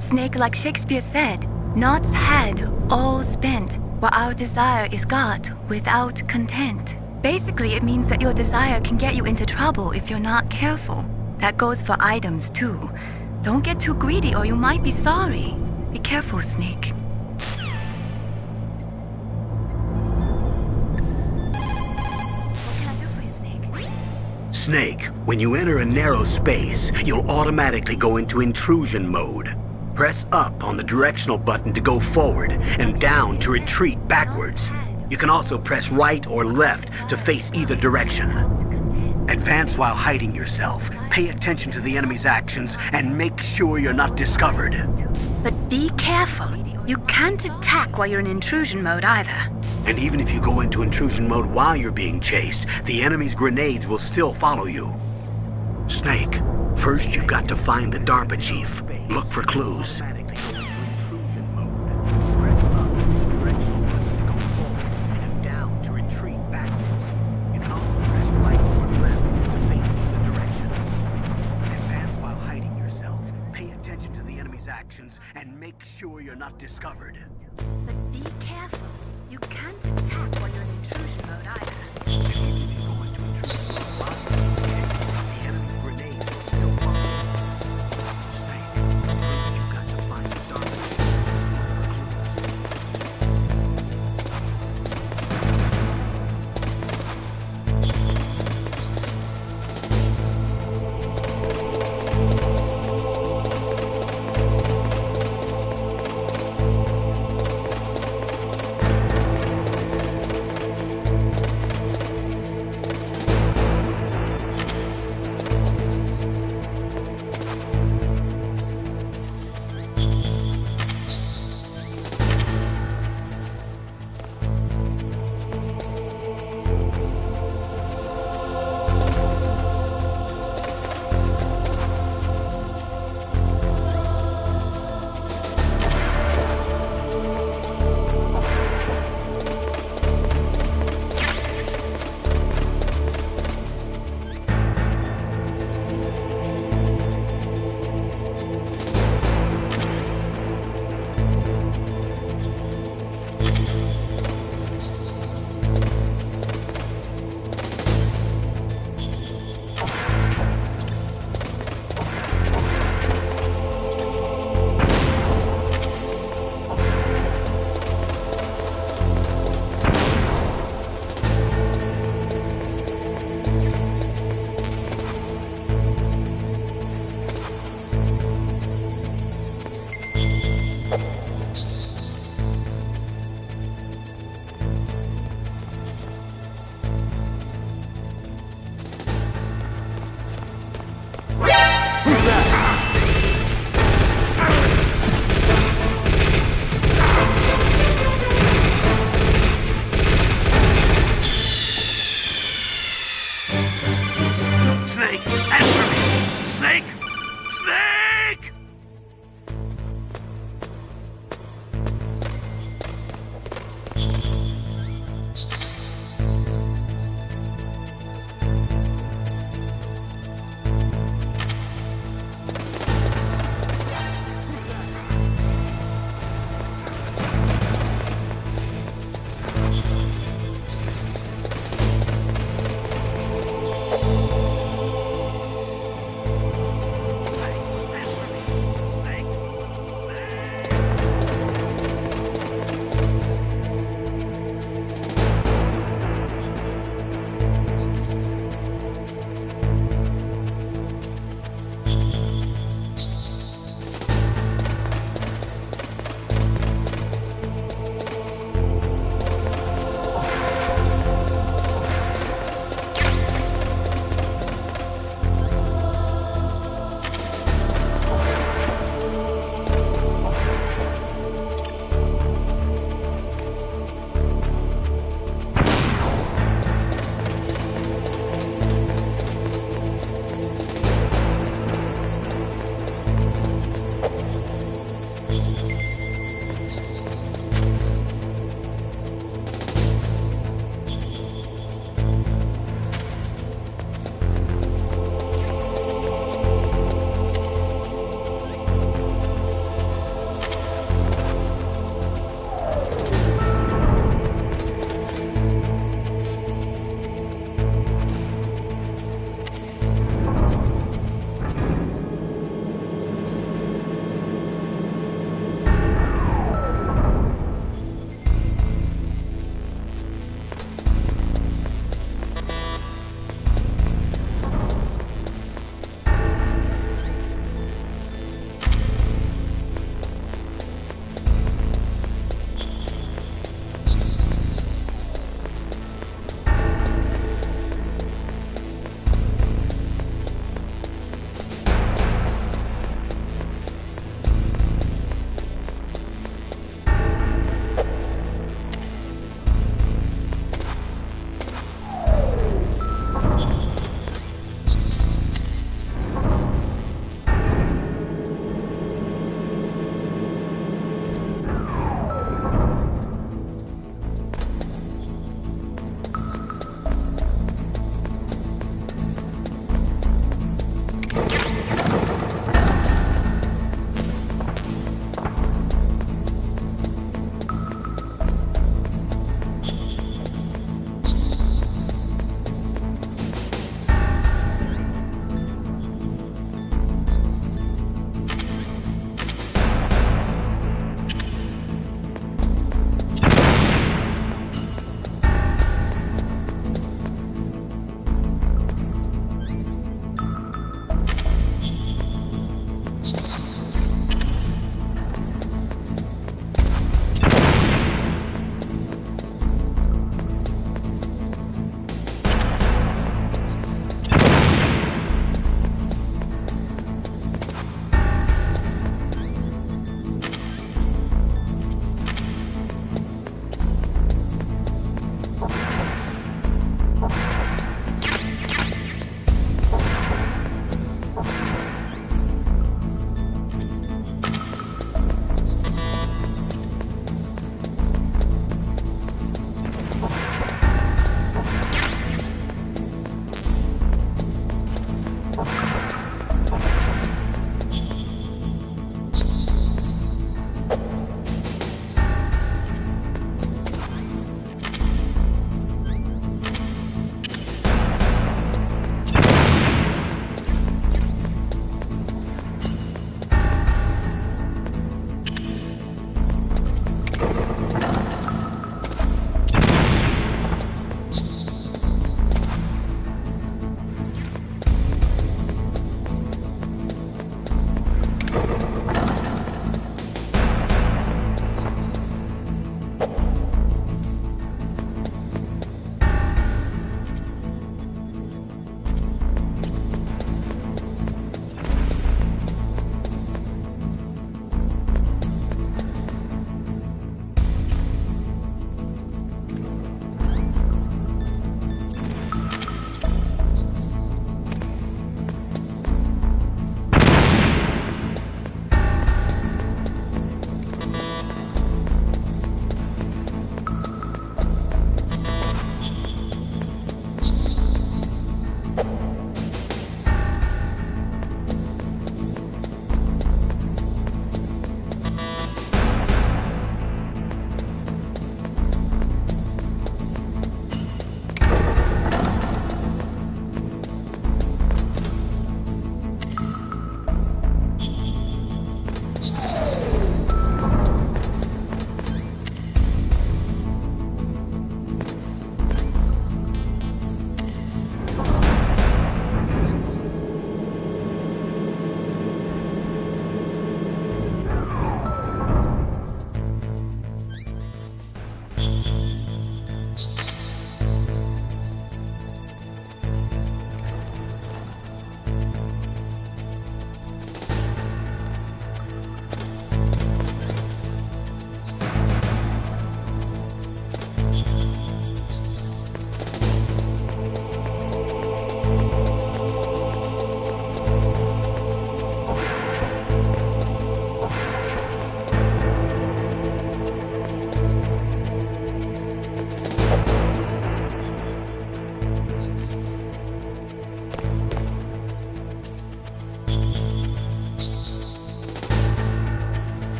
Snake, like Shakespeare said, knots had, all spent, where our desire is got without content. Basically, it means that your desire can get you into trouble if you're not careful. That goes for items, too. Don't get too greedy or you might be sorry. Be careful, Snake. What can I do for you, Snake? Snake, when you enter a narrow space, you'll automatically go into intrusion mode. Press up on the directional button to go forward and down to retreat backwards. You can also press right or left to face either direction. Advance while hiding yourself. Pay attention to the enemy's actions and make sure you're not discovered. But be careful. You can't attack while you're in intrusion mode either. And even if you go into intrusion mode while you're being chased, the enemy's grenades will still follow you. Snake, first you've got to find the DARPA chief. Look for clues. And make sure you're not discovered. But be careful. You can't attack while you're in intrusion mode either. If you go into intrusion mode while you're being chased, the enemy's grenades will still follow you. Snake, you've got to find the DARPA chief.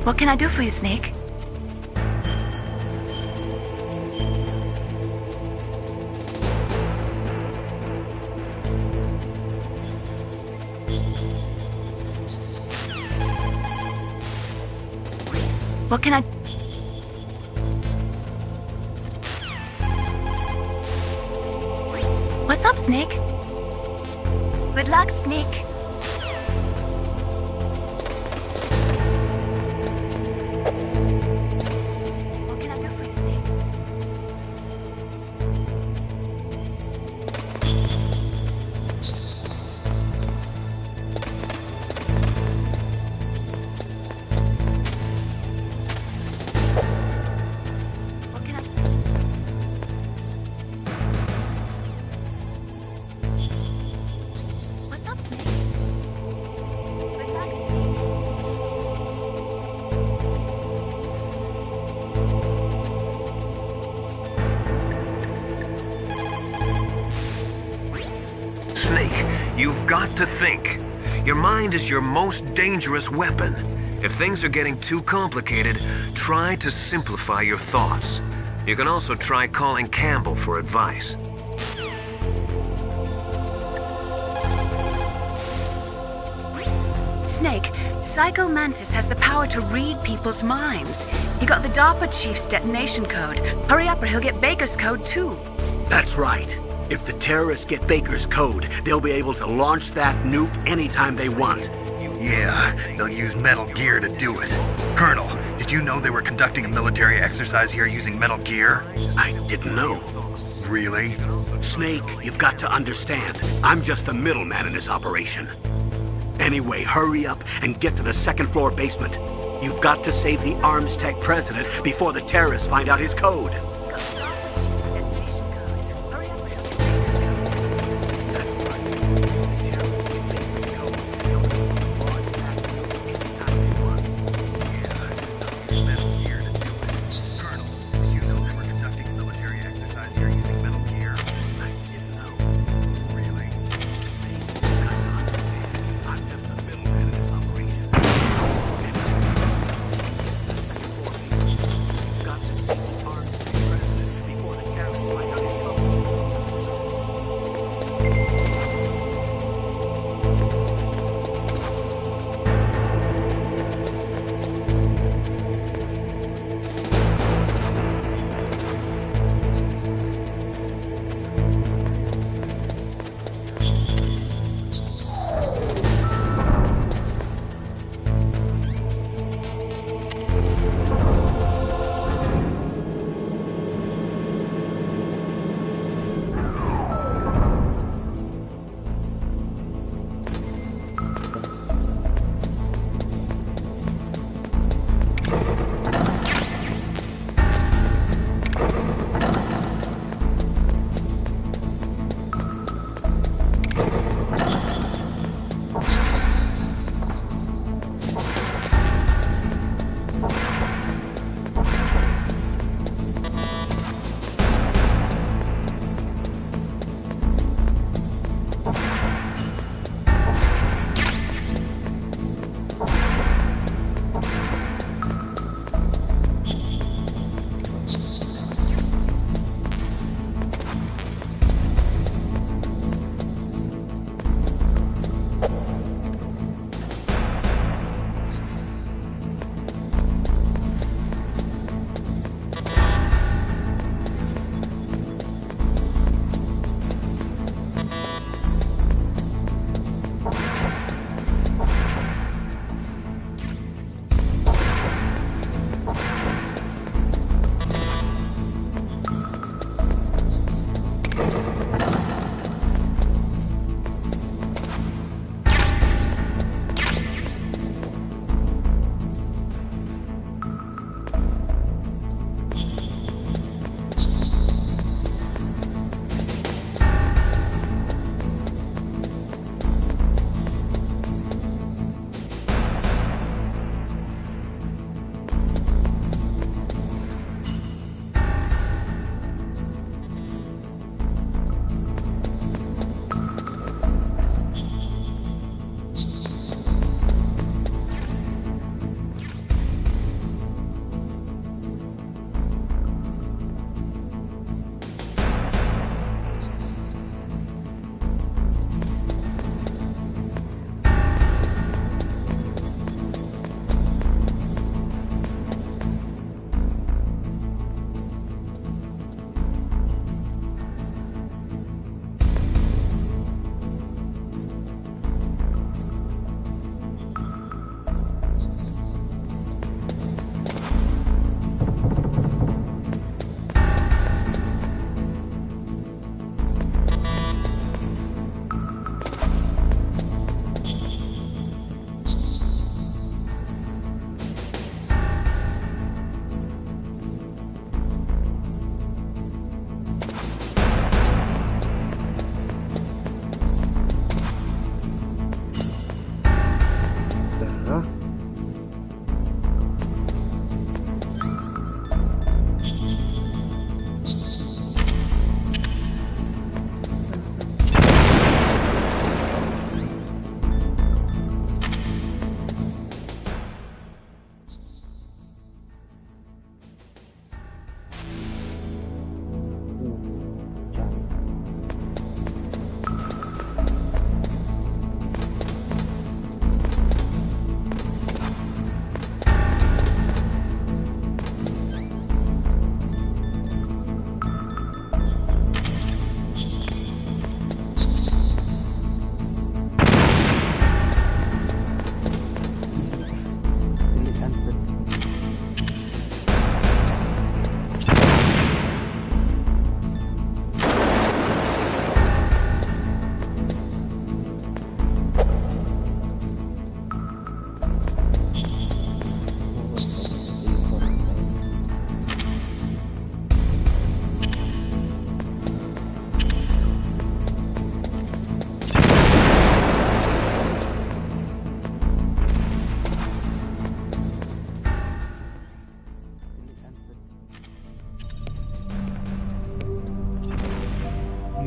What can I do for you, Snake? What can I... What's up, Snake? Good luck, Snake. What can I do for you, Snake? What can I... What's up, Snake? Good luck, Snake. Snake, you've got to think. Your mind is your most dangerous weapon. If things are getting too complicated, try to simplify your thoughts. You can also try calling Campbell for advice. Snake, Psycho Mantis has the power to read people's minds. He got the DARPA chief's detonation code. Hurry up or he'll get Baker's code too. That's right. If the terrorists get Baker's code, they'll be able to launch that nuke anytime they want. Yeah, they'll use Metal Gear to do it. Colonel, did you know they were conducting a military exercise here using Metal Gear? I didn't know. Really? Snake, you've got to understand. I'm just the middleman in this operation. Anyway, hurry up and get to the second floor basement. You've got to save the Arms Tech president before the terrorists find out his code.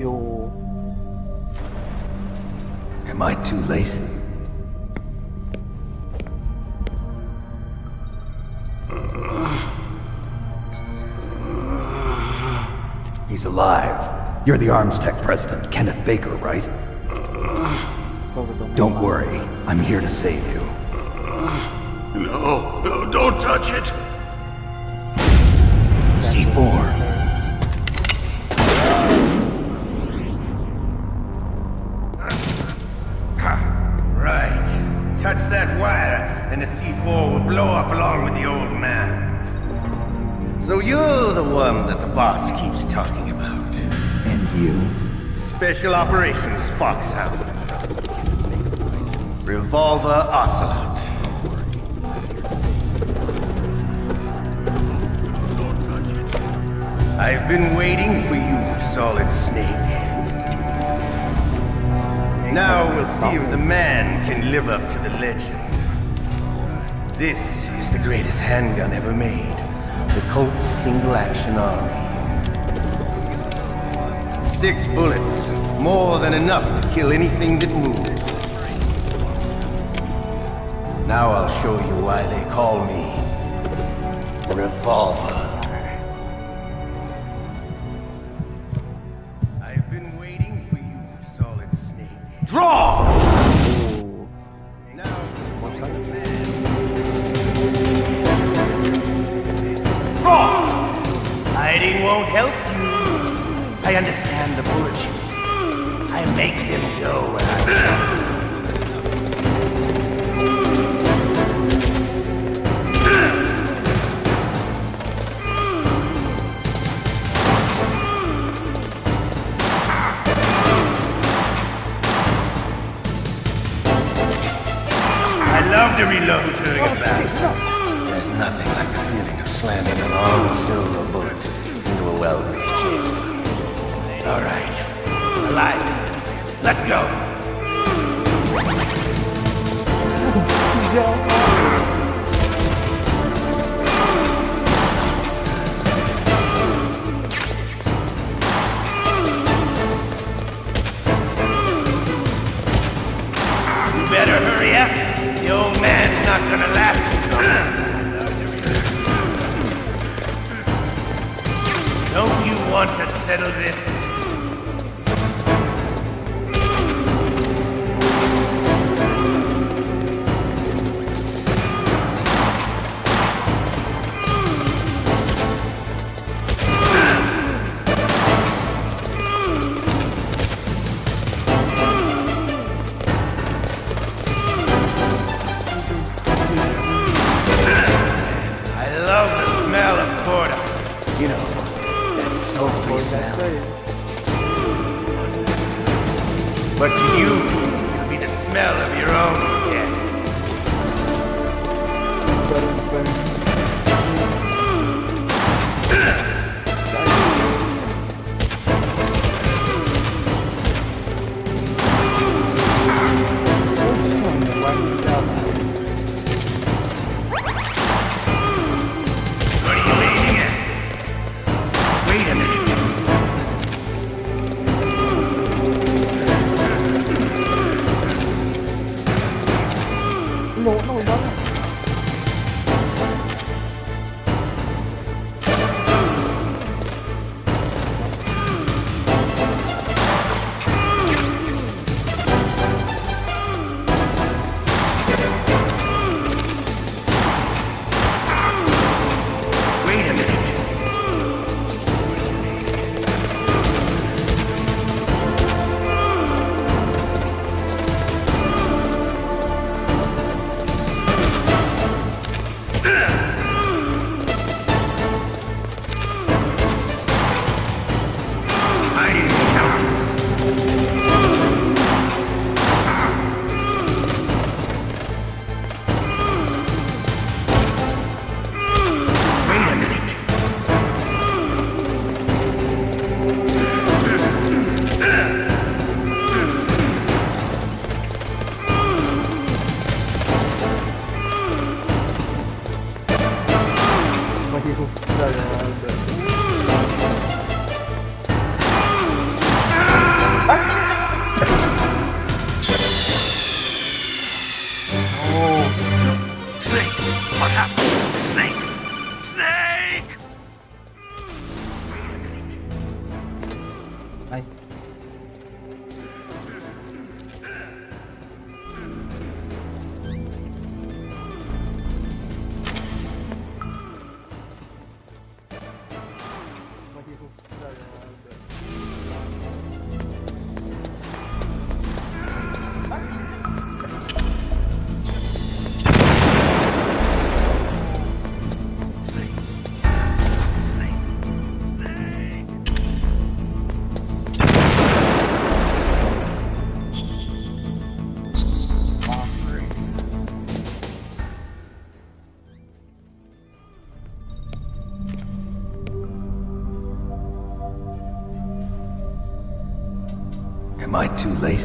อยู่ Am I too late? He's alive. You're the Arms Tech president, Kenneth Baker, right? Don't worry. I'm here to save you. No, don't touch it! C4. Right. Touch that wire, and the C4 will blow up along with the old man. So you're the one that the boss keeps talking about. And you? Special Operations Foxhound. Revolver Ocelot. I've been waiting for you, Solid Snake. Now we'll see if the man can live up to the legend. This is the greatest handgun ever made. The Colt Single Action Army. 6 bullets, more than enough to kill anything that moves. Now I'll show you why they call me Revolver. I've been waiting for you, Solid Snake. Draw! Now we'll see the man. Draw! Hiding won't help you. I understand the bullets you see. I make them go when I want. I love to reload during a battle. There's nothing like the feeling of slamming a long silver bullet into a well-greased chamber. All right, alive. Let's go. You better hurry up. The old man's not gonna last too long. Don't you want to settle this? I love the smell of Corda. You know, that sulfur smell. But to you, it'll be the smell of your own death. What are you aiming at? Wait a minute. Am I too late?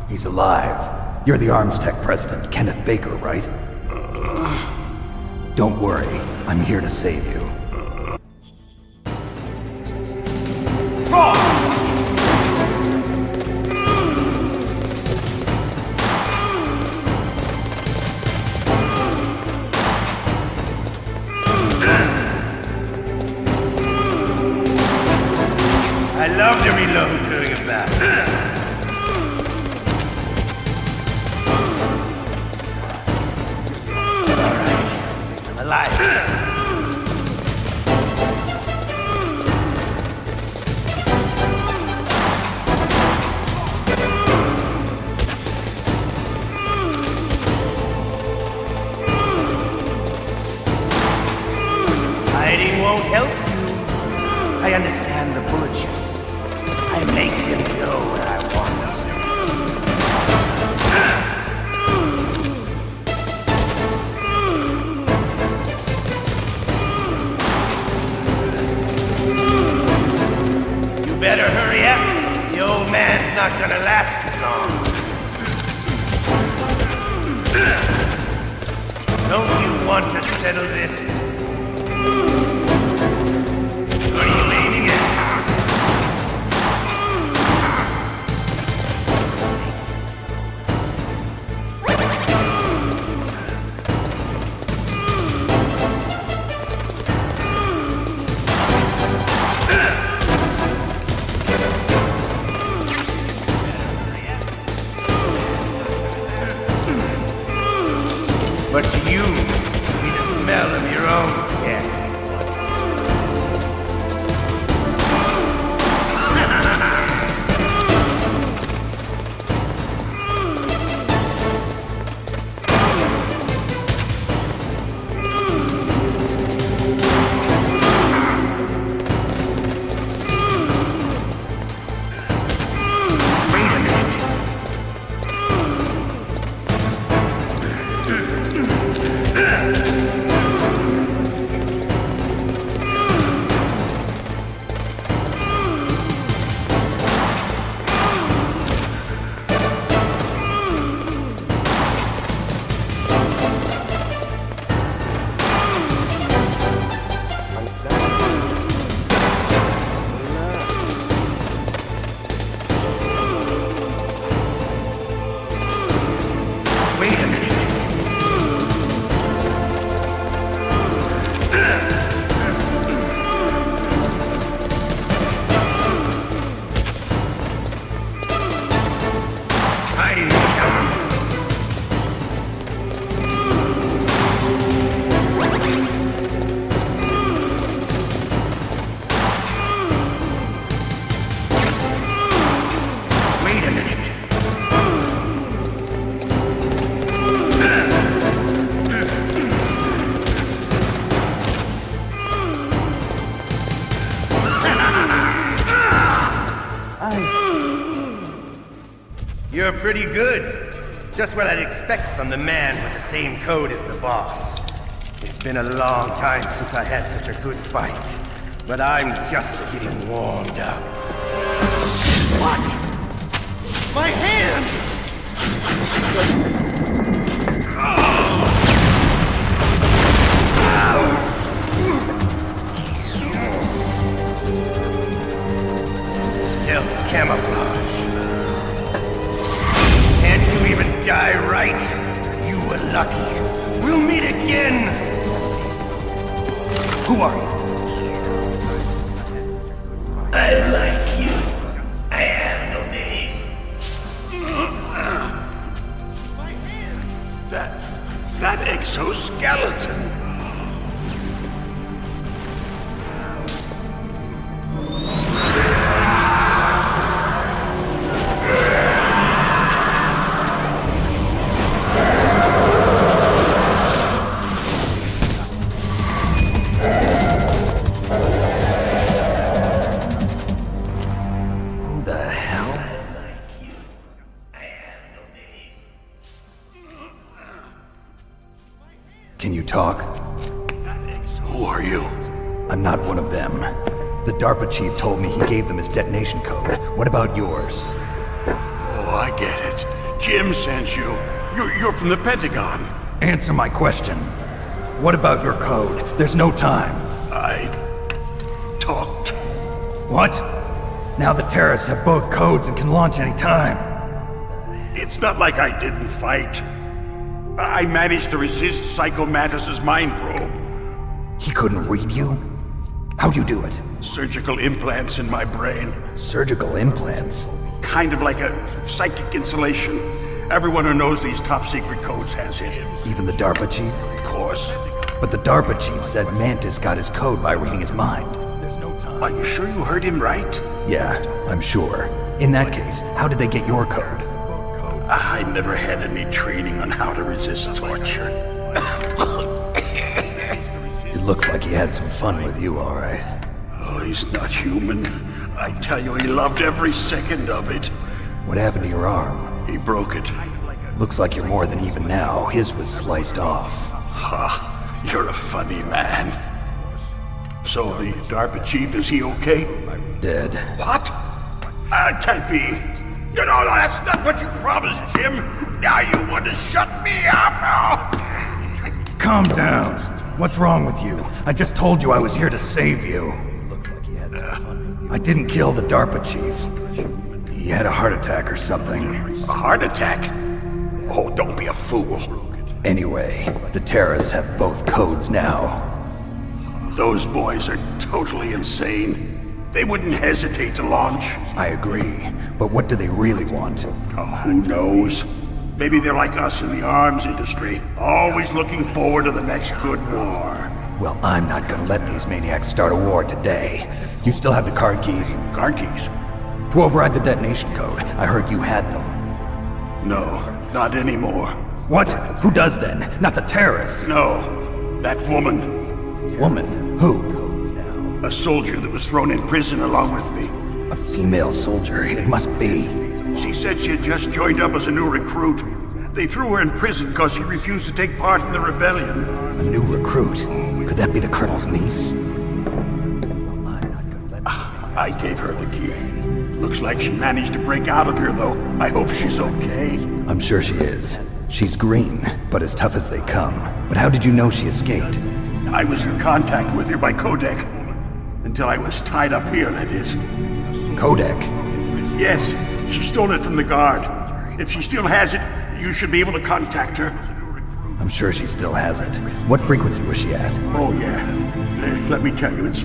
He's alive. You're the Arms Tech president, Kenneth Baker, right? Don't worry, I'm here to save you. I love to reload during a battle. Alright, I'm alive. Hiding won't help you. I understand the bullet you see. I make them go where I want. You better hurry up. The old man's not gonna last too long. Don't you want to settle this? What are you aiming at? But to you, it'll be the smell of your own death. You're pretty good. Just what I'd expect from the man with the same code as the boss. It's been a long time since I had such a good fight, but I'm just getting warmed up. What? My hand! Stealth camouflage. Can't you even die right? You were lucky. We'll meet again! Who are you? I like you. I have no name. That exoskeleton. Who the hell? Can you talk? Who are you? I'm not one of them. The DARPA chief told me he gave them his detonation code. What about yours? Oh, I get it. Jim sent you. You're from the Pentagon. Answer my question. What about your code? There's no time. I talked. What? Now the terrorists have both codes and can launch any time. It's not like I didn't fight. I managed to resist Psycho Mantis's mind probe. He couldn't read you? How'd you do it? Surgical implants in my brain. Surgical implants? Kind of like a psychic insulation. Everyone who knows these top secret codes has it. Even the DARPA chief? Of course. But the DARPA chief said Mantis got his code by reading his mind. Are you sure you heard him right? Yeah, I'm sure. In that case, how did they get your code? I never had any training on how to resist torture. It looks like he had some fun with you, all right. Oh, he's not human. I tell you, he loved every second of it. What happened to your arm? He broke it. Looks like you're more than even now. His was sliced off. Ha, you're a funny man. So the DARPA chief, is he okay? Dead. What? Can't be. You know, that's not what you promised, Jim. Now you want to shut me up? Calm down. What's wrong with you? I just told you I was here to save you. I didn't kill the DARPA chief. He had a heart attack or something. A heart attack? Oh, don't be a fool. Anyway, the terrorists have both codes now. Those boys are totally insane. They wouldn't hesitate to launch. I agree, but what do they really want? Oh, who knows? Maybe they're like us in the arms industry, always looking forward to the next good war. Well, I'm not gonna let these maniacs start a war today. You still have the card keys? Card keys? To override the detonation code. I heard you had them. No, not anymore. What? Who does then? Not the terrorists. No, that woman. Woman? Who? A soldier that was thrown in prison along with me. A female soldier, it must be. She said she had just joined up as a new recruit. They threw her in prison because she refused to take part in the rebellion. A new recruit? Could that be the Colonel's niece? I gave her the key. Looks like she managed to break out of here, though. I hope she's okay. I'm sure she is. She's green, but as tough as they come. But how did you know she escaped? I was in contact with her by codec. Until I was tied up here, that is. Codec? Yes, she stole it from the guard. If she still has it, you should be able to contact her. I'm sure she still has it. What frequency was she at? Oh, yeah. Let me tell you, it's...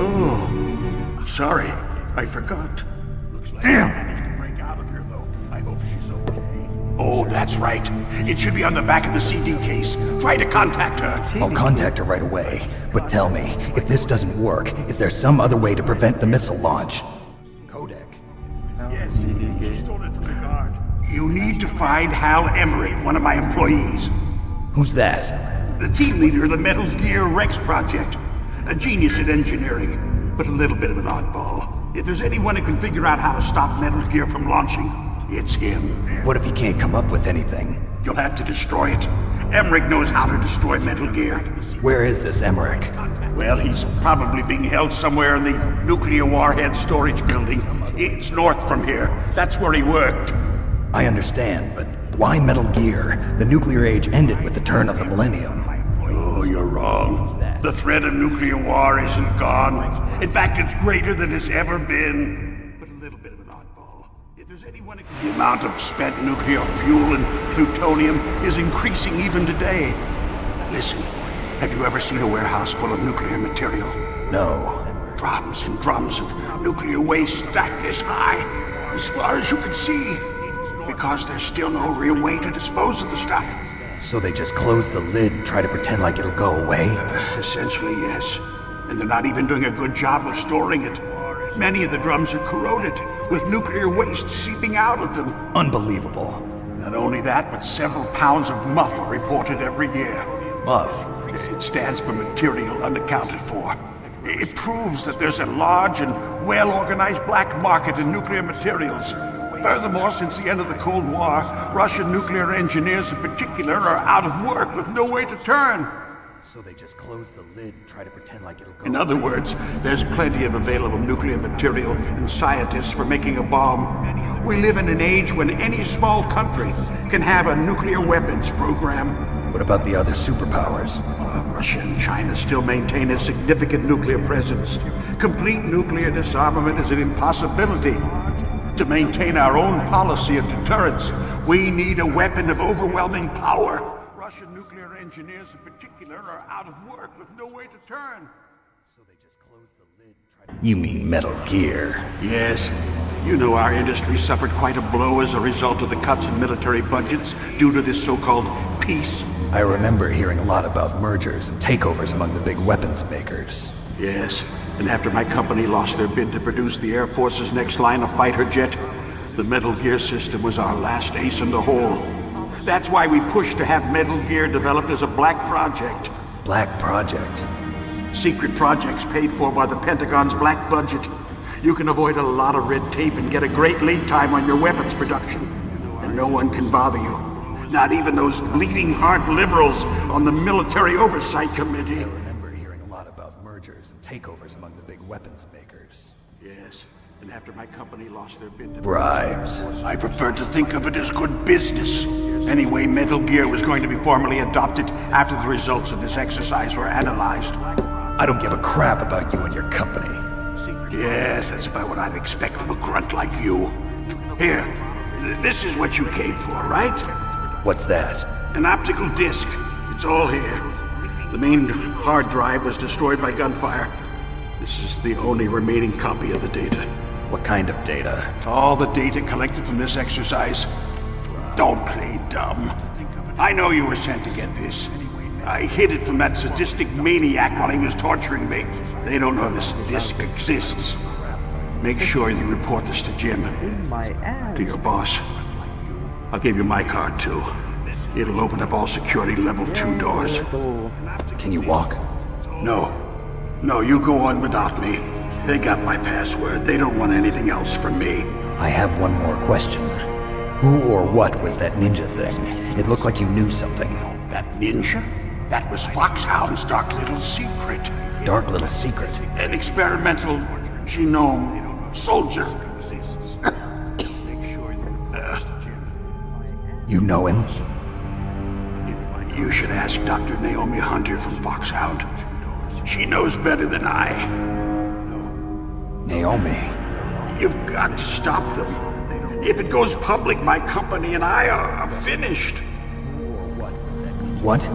Oh, sorry. I forgot. Looks like Damn! I managed to break out of here, though. I hope she's okay. Oh, that's right. It should be on the back of the CD case. Try to contact her. I'll contact her right away. But tell me, if this doesn't work, is there some other way to prevent the missile launch? Codec. Yes, she stole it from the guard. You need to find Hal Emmerich, one of my employees. Who's that? The team leader of the Metal Gear Rex project. A genius at engineering, but a little bit of an oddball. If there's anyone who can figure out how to stop Metal Gear from launching, it's him. What if he can't come up with anything? You'll have to destroy it. Emmerich knows how to destroy Metal Gear. Where is this Emmerich? Well, he's probably being held somewhere in the nuclear warhead storage building. It's north from here. That's where he worked. I understand, but why Metal Gear? The nuclear age ended with the turn of the millennium. Oh, you're wrong. The threat of nuclear war isn't gone. In fact, it's greater than it's ever been. But a little bit of an oddball. If there's anyone who can The amount of spent nuclear fuel and plutonium is increasing even today. Listen, have you ever seen a warehouse full of nuclear material? No. Drums and drums of nuclear waste stacked this high, as far as you can see. Because there's still no real way to dispose of the stuff. So they just close the lid and try to pretend like it'll go away? Essentially, yes. And they're not even doing a good job of storing it. Many of the drums are corroded, with nuclear waste seeping out of them. Unbelievable. Not only that, but several pounds of MUF are reported every year. MUF? It stands for material unaccounted for. It proves that there's a large and well-organized black market in nuclear materials. Furthermore, since the end of the Cold War, Russian nuclear engineers in particular are out of work with no way to turn. So they just close the lid and try to pretend like it'll go In other words, there's plenty of available nuclear material and scientists for making a bomb. We live in an age when any small country can have a nuclear weapons program. What about the other superpowers? Russia and China still maintain a significant nuclear presence. Complete nuclear disarmament is an impossibility. To maintain our own policy of deterrence, we need a weapon of overwhelming power. Russian nuclear engineers in particular are out of work with no way to turn. So they just close the lid and try to... You mean Metal Gear? Yes. You know our industry suffered quite a blow as a result of the cuts in military budgets due to this so-called peace. I remember hearing a lot about mergers and takeovers among the big weapons makers. Yes. And after my company lost their bid to produce the Air Force's next line of fighter jet, the Metal Gear system was our last ace in the hole. That's why we pushed to have Metal Gear developed as a black project. Black project? Secret projects paid for by the Pentagon's black budget. You can avoid a lot of red tape and get a great lead time on your weapons production. And no one can bother you. Not even those bleeding heart liberals on the Military Oversight Committee. Mergers and takeovers among the big weapons makers. Yes, and after my company lost their bid to... Bribes. I prefer to think of it as good business. Anyway, Metal Gear was going to be formally adopted after the results of this exercise were analyzed. I don't give a crap about you and your company. Yes, that's about what I'd expect from a grunt like you. Here, this is what you came for, right? What's that? An optical disc. It's all here. The main hard drive was destroyed by gunfire. This is the only remaining copy of the data. What kind of data? All the data collected from this exercise. Don't play dumb. I know you were sent to get this. I hid it from that sadistic maniac while he was torturing me. They don't know this disc exists. Make sure you report this to Jim. To your boss. I'll give you my card too. It'll open up all security level 2 doors. Can you walk? No. No, you go on without me. They got my password. They don't want anything else from me. I have one more question. Who or what was that ninja thing? It looked like you knew something. That ninja? That was Foxhound's dark little secret. Dark little secret? An experimental genome soldier. You know him? You should ask Dr. Naomi Hunter from Foxhound. She knows better than I. Naomi? You've got to stop them. If it goes public, my company and I are finished. What?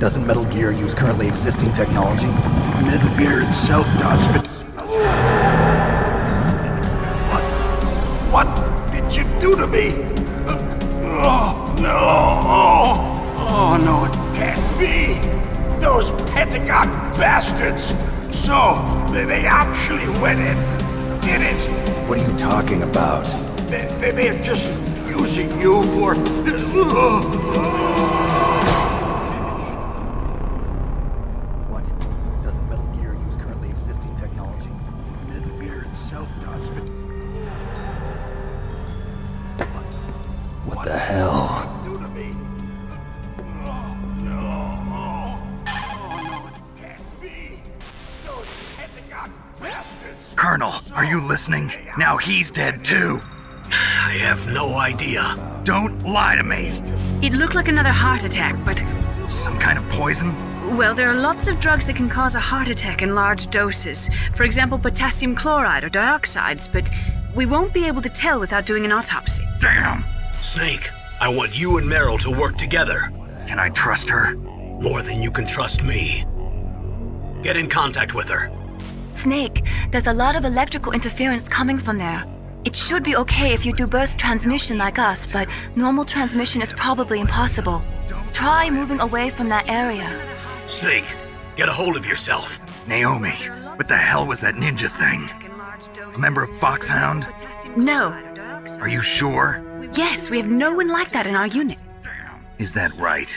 Doesn't Metal Gear use currently existing technology? Metal Gear itself does, but... What did you do to me? Oh, no. Oh, no, it can't be. Those Pentagon bastards. So, they actually went and did it. What are you talking about? They're just using you for... What? Doesn't Metal Gear use currently existing technology? Metal Gear itself does, but... What the hell? Do to me? Oh, no. Oh, no, it can't be. Those Pentagon bastards. Colonel, are you listening? Now he's dead too. I have no idea. Don't lie to me. It looked like another heart attack, but... Some kind of poison? Well, there are lots of drugs that can cause a heart attack in large doses. For example, potassium chloride or dioxides, but We won't be able to tell without doing an autopsy. Damn! Snake, I want you and Meryl to work together. Can I trust her? More than you can trust me. Get in contact with her. Snake, there's a lot of electrical interference coming from there. It should be okay if you do burst transmission like us, but normal transmission is probably impossible. Try moving away from that area. Snake, get a hold of yourself. Naomi, what the hell was that ninja thing? A member of Foxhound? No. Are you sure? Yes, we have no one like that in our unit. Is that right?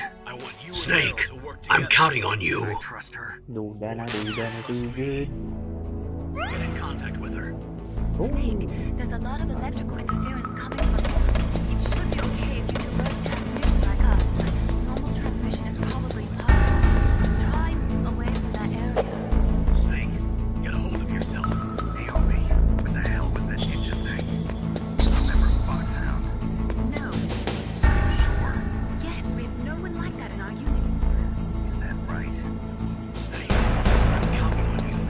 Snake, I'm counting on you. I trust her. ดูได้นะดูได้นะดูได้ Get in contact with her. Snake, there's a lot of electrical interference coming from there. It should be okay if you do burst transmission like us, but normal transmission is probably impossible. Try moving away from that area. Snake, get a hold of yourself. Naomi, what the hell was that ninja thing? A member of Foxhound? No. Are you sure? Yes, we have no one like that in our unit. Is that right? Snake, I'm counting on you.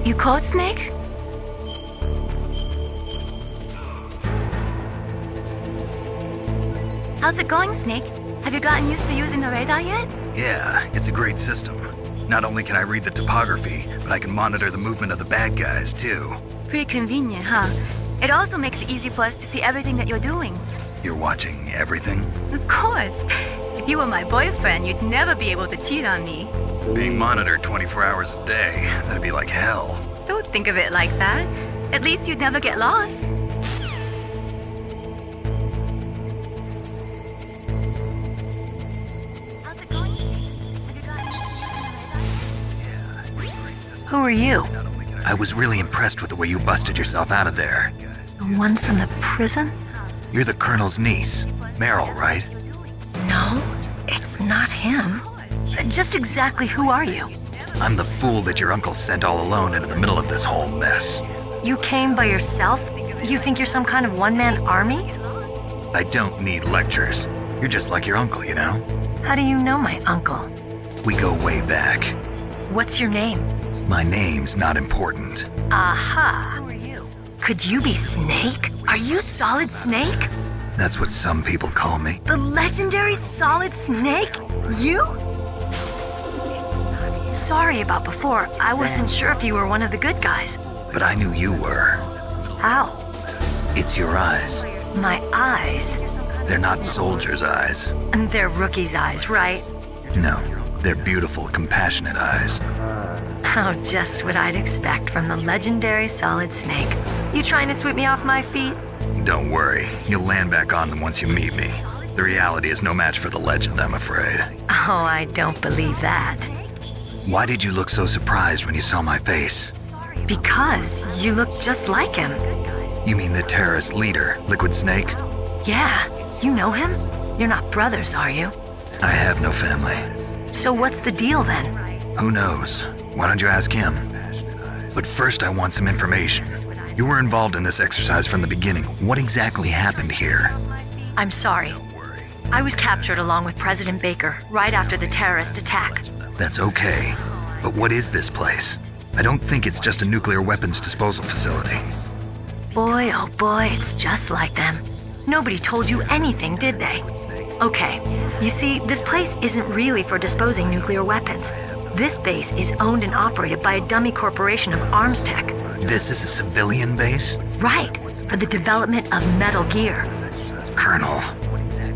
You caught Snake? How's it going, Snake? Have you gotten used to using the radar yet? Yeah, it's a great system. Not only can I read the topography, but I can monitor the movement of the bad guys, too. Pretty convenient, huh? It also makes it easy for us to see everything that you're doing. You're watching everything? Of course. If you were my boyfriend, you'd never be able to cheat on me. Being monitored 24 hours a day, that'd be like hell. Don't think of it like that. At least you'd never get lost. How's it going, Snake? Have you gotten used to using the radar? Yeah, it's a great system. Who are you? Not only can I was really impressed with the way you busted yourself out of there. The one from the prison? You're the Colonel's niece, Meryl, right? No, it's not him. Just exactly who are you? I'm the fool that your uncle sent all alone into the middle of this whole mess. You came by yourself? You think you're some kind of one-man army? I don't need lectures. You're just like your uncle, you know? How do you know my uncle? We go way back. What's your name? My name's not important. Aha. Who are you? Could you be Snake? Are you Solid Snake? That's what some people call me. The legendary Solid Snake? You? Sorry about before. I wasn't sure if you were one of the good guys. But I knew you were. How? It's your eyes. My eyes? They're not soldiers' eyes. And they're rookies' eyes, right? No, they're beautiful, compassionate eyes. Oh, just what I'd expect from the legendary Solid Snake. You trying to sweep me off my feet? Don't worry, you'll land back on them once you meet me. The reality is no match for the legend, I'm afraid. Oh, I don't believe that. Why did you look so surprised when you saw my face? Because you look just like him. You mean the terrorist leader, Liquid Snake? Yeah, you know him? You're not brothers, are you? I have no family. So what's the deal then? Who knows? Why don't you ask him? But first I want some information. You were involved in this exercise from the beginning. What exactly happened here? I'm sorry. I was captured along with President Baker right after the terrorist attack. That's okay. But what is this place? I don't think it's just a nuclear weapons disposal facility. Boy, oh boy, it's just like them. Nobody told you anything, did they? Okay, you see, this place isn't really for disposing nuclear weapons. This base is owned and operated by a dummy corporation of arms tech. This is a civilian base? Right, for the development of Metal Gear. Colonel.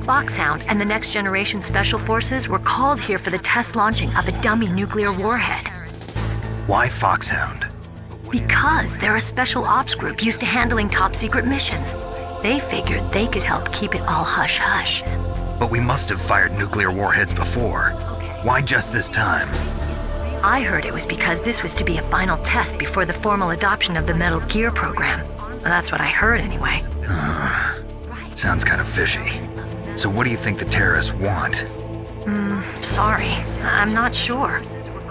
Foxhound and the Next Generation Special Forces were called here for the test launching of a dummy nuclear warhead. Why Foxhound? Because they're a special ops group used to handling top secret missions. They figured they could help keep it all hush-hush. But we must have fired nuclear warheads before. Why just this time? I heard it was because this was to be a final test before the formal adoption of the Metal Gear program. That's what I heard anyway. Sounds kind of fishy. So what do you think the terrorists want? Sorry, I'm not sure.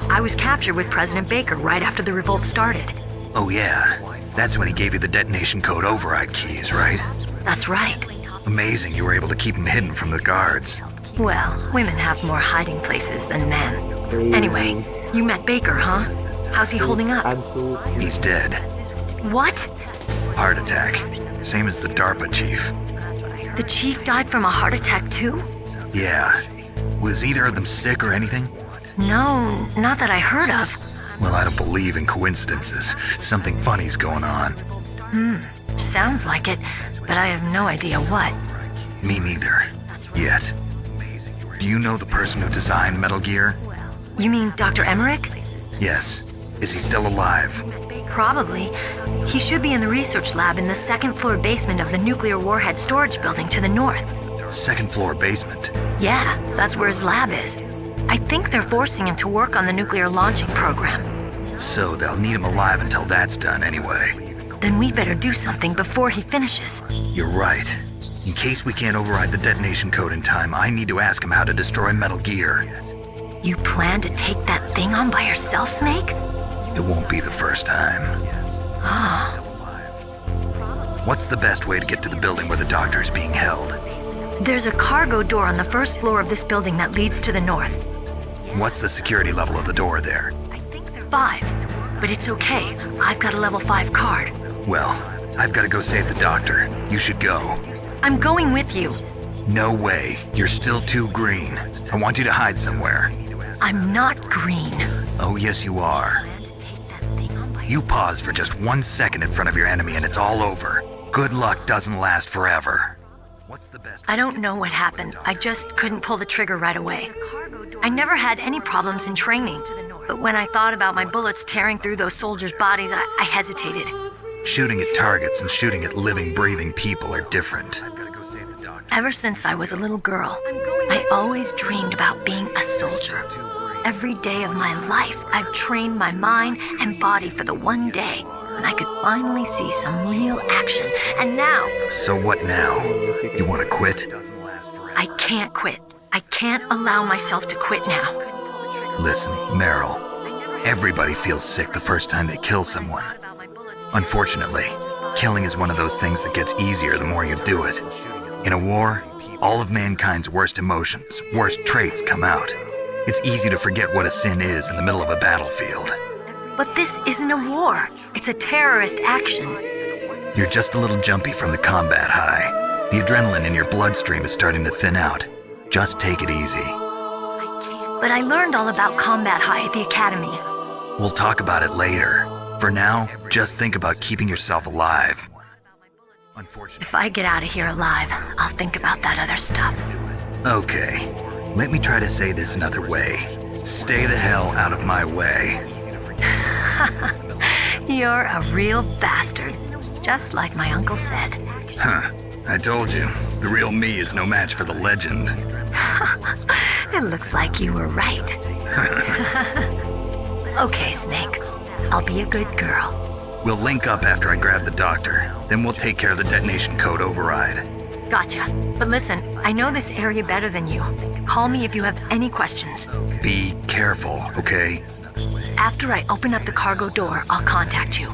I was captured with President Baker right after the revolt started. Oh yeah, that's when he gave you the detonation code override keys, right? That's right. Amazing you were able to keep him hidden from the guards. Well, women have more hiding places than men. Anyway, you met Baker, huh? How's he holding up? He's dead. What? Heart attack. Same as the DARPA chief. The chief died from a heart attack too? Yeah. Was either of them sick or anything? No, not that I heard of. Well, I don't believe in coincidences. Something funny's going on. Sounds like it, but I have no idea what. Me neither. Yet. Do you know the person who designed Metal Gear? You mean Dr. Emmerich? Yes. Is he still alive? Probably. He should be in the research lab in the second floor basement of the nuclear warhead storage building to the north. Second floor basement? Yeah, that's where his lab is. I think they're forcing him to work on the nuclear launching program. So they'll need him alive until that's done anyway. Then we better do something before he finishes. You're right. In case we can't override the detonation code in time, I need to ask him how to destroy Metal Gear. You plan to take that thing on by yourself, Snake? It won't be the first time. Ah. What's the best way to get to the building where the doctor is being held? There's a cargo door on the first floor of this building that leads to the north. What's the security level of the door there? 5. But it's okay. I've got a level 5 card. Well, I've got to go save the doctor. You should go. I'm going with you. No way. You're still too green. I want you to hide somewhere. I'm not green. Oh, yes, you are. You pause for just 1 second in front of your enemy and it's all over. Good luck doesn't last forever. What's the best? I don't know what happened. I just couldn't pull the trigger right away. I never had any problems in training. But when I thought about my bullets tearing through those soldiers' bodies, I hesitated. Shooting at targets and shooting at living, breathing people are different. Ever since I was a little girl, I always dreamed about being a soldier. Every day of my life, I've trained my mind and body for the one day when I could finally see some real action. And now... So what now? You want to quit? I can't quit. I can't allow myself to quit now. Listen, Meryl. Everybody feels sick the first time they kill someone. Unfortunately, killing is one of those things that gets easier the more you do it. In a war, all of mankind's worst emotions, worst traits come out. It's easy to forget what a sin is in the middle of a battlefield. But this isn't a war. It's a terrorist action. You're just a little jumpy from the combat high. The adrenaline in your bloodstream is starting to thin out. Just take it easy. But I learned all about combat high at the academy. We'll talk about it later. For now, just think about keeping yourself alive. Unfortunately. If I get out of here alive, I'll think about that other stuff. Okay, let me try to say this another way. Stay the hell out of my way. You're a real bastard, just like my uncle said. Huh, I told you, the real me is no match for the legend. It looks like you were right. Okay, Snake. I'll be a good girl. We'll link up after I grab the doctor. Then we'll take care of the detonation code override. Gotcha. But listen, I know this area better than you. Call me if you have any questions. Be careful, okay? After I open up the cargo door, I'll contact you.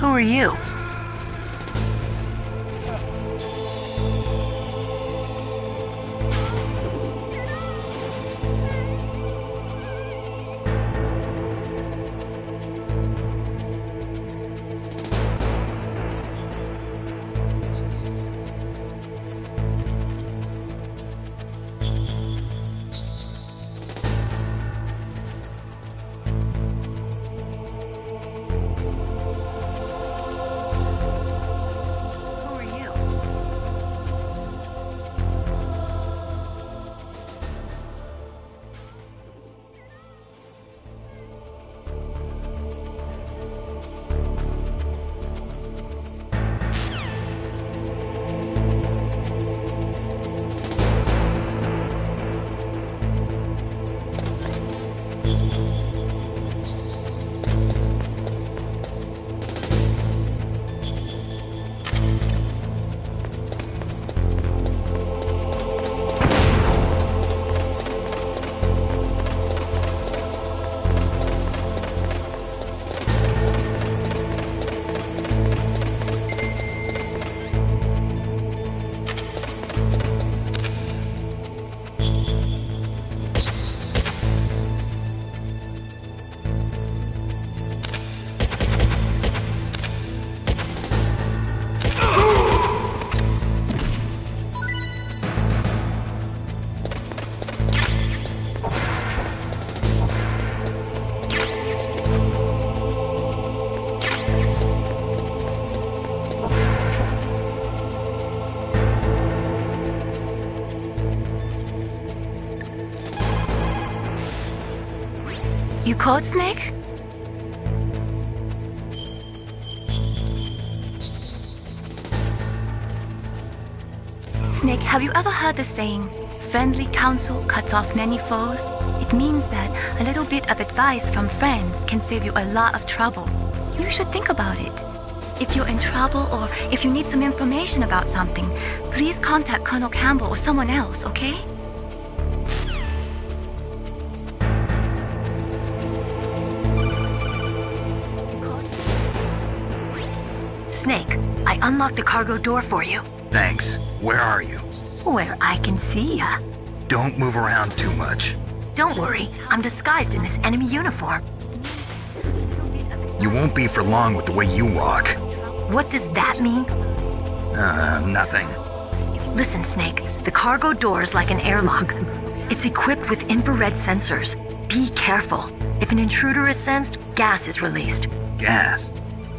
Who are you? You caught Snake? Snake, have you ever heard the saying, friendly counsel cuts off many foes? It means that a little bit of advice from friends can save you a lot of trouble. You should think about it. If you're in trouble or if you need some information about something, please contact Colonel Campbell or someone else, okay? Snake, I unlocked the cargo door for you. Thanks. Where are you? where I can see ya. Don't move around too much. Don't worry, I'm disguised in this enemy uniform. You won't be for long with the way you walk. What does that mean? Nothing. Listen, Snake, the cargo door is like an airlock. It's equipped with infrared sensors. Be careful. If an intruder is sensed, gas is released. Gas?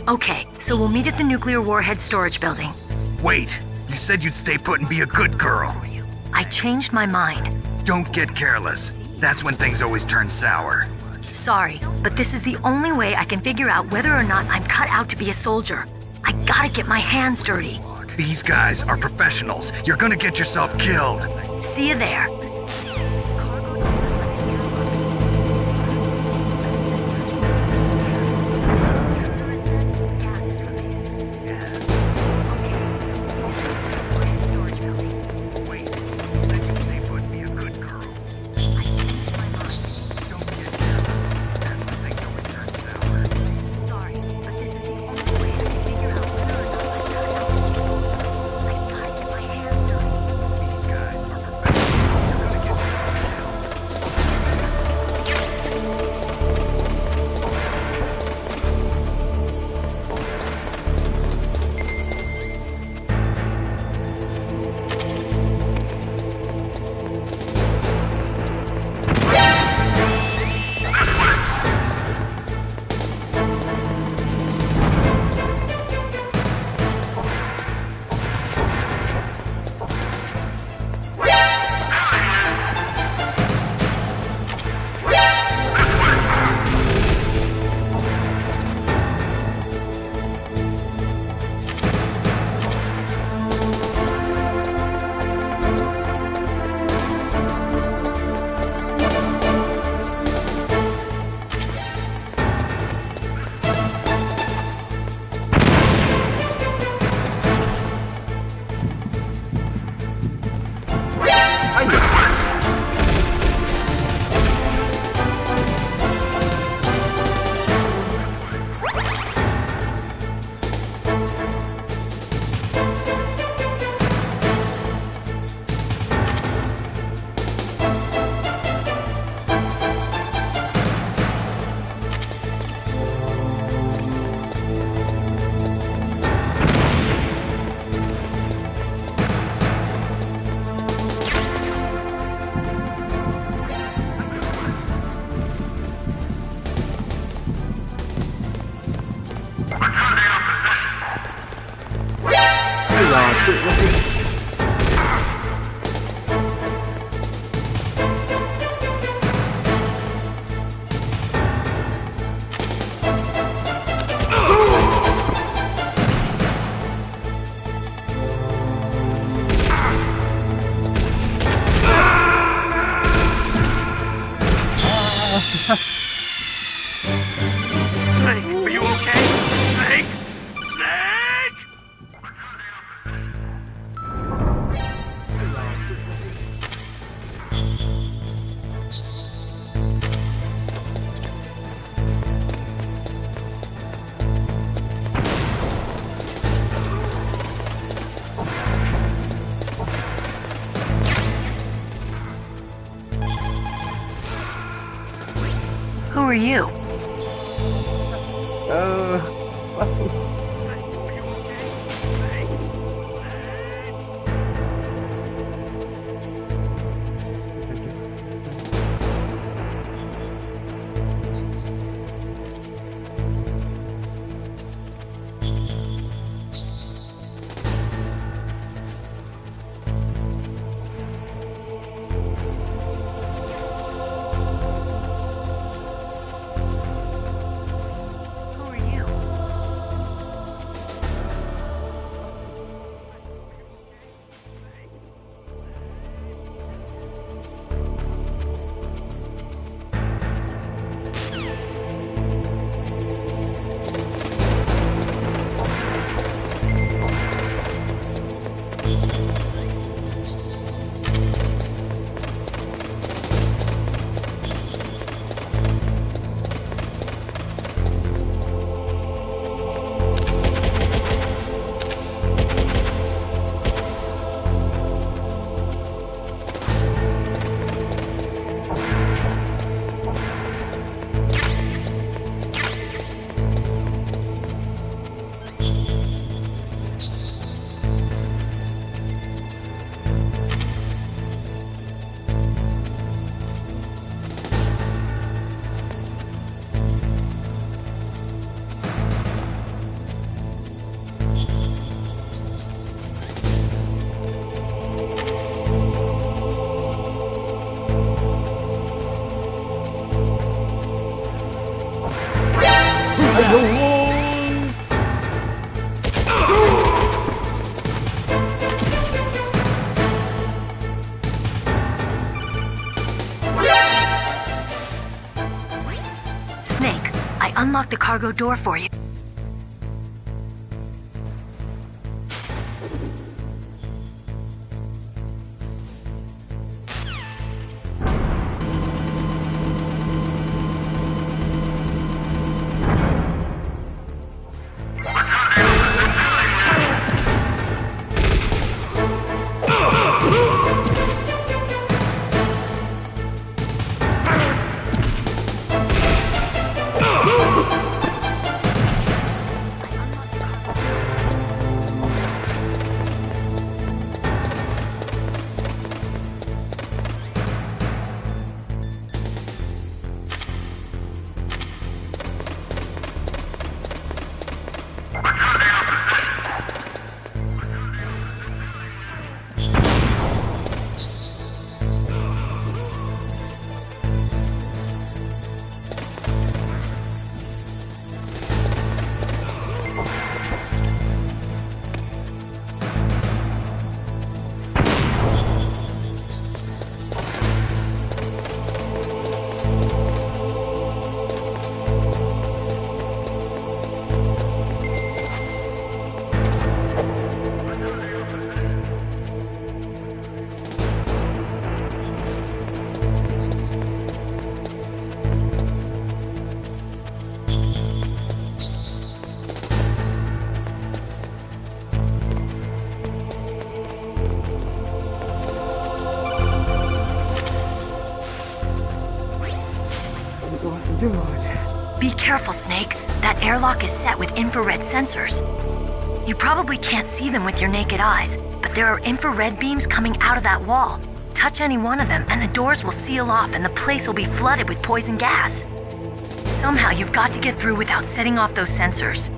Okay, so we'll meet at the nuclear warhead storage building. Wait, you said you'd stay put and be a good girl. I changed my mind. Don't get careless. That's when things always turn sour. Sorry, but this is the only way I can figure out whether or not I'm cut out to be a soldier. I gotta get my hands dirty. These guys are professionals. You're gonna get yourself killed. See you there. Snake, are you okay? Snake? Snake! Who are you? Who are you? Snake, I unlocked the cargo door for you. Be careful, Snake. That airlock is set with infrared sensors. You probably can't see them with your naked eyes, but there are infrared beams coming out of that wall. Touch any one of them and the doors will seal off and the place will be flooded with poison gas. Somehow you've got to get through without setting off those sensors.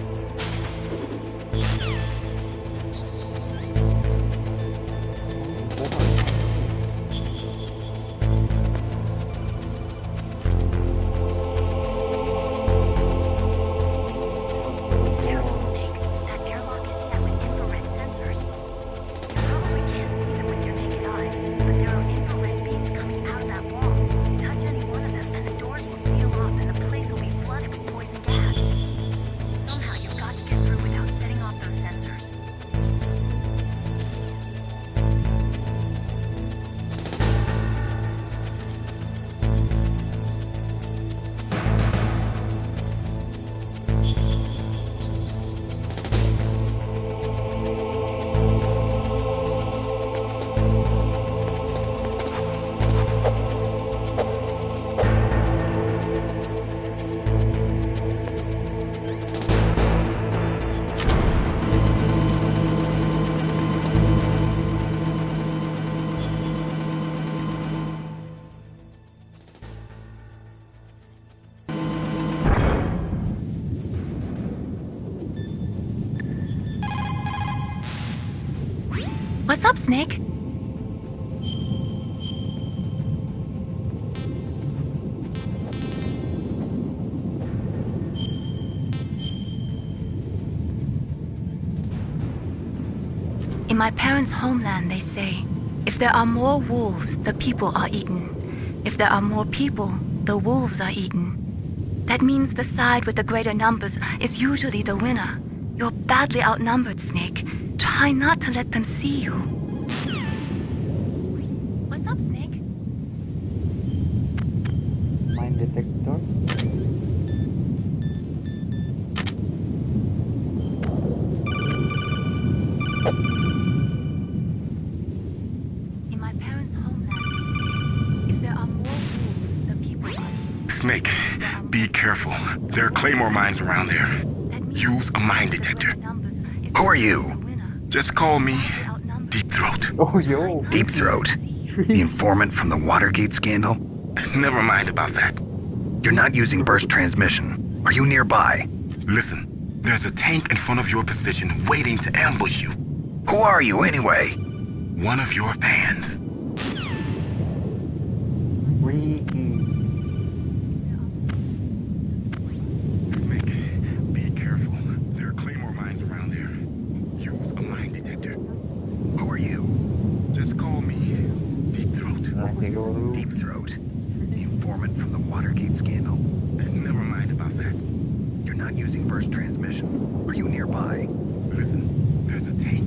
What's up, Snake? In my parents' homeland, they say, if there are more wolves, the people are eaten. If there are more people, the wolves are eaten. That means the side with the greater numbers is usually the winner. You're badly outnumbered, Snake. Try not to let them see you. What's up, Snake? Mine detector. In my parents' homeland, they say, if there are more wolves, the people are... Snake, be careful. There are Claymore mines around there. Use a mine detector. Who are you? Just call me Deep Throat. Oh, yo. Deep Throat? The informant from the Watergate scandal? Never mind about that. You're not using burst transmission. Are you nearby? Listen, there's a tank in front of your position waiting to ambush you. Who are you anyway? One of your fans. Freaky. Snake, Deep Throat. The informant from the Watergate scandal. Never mind about that. You're not using first transmission. Are you nearby? Listen, there's a tape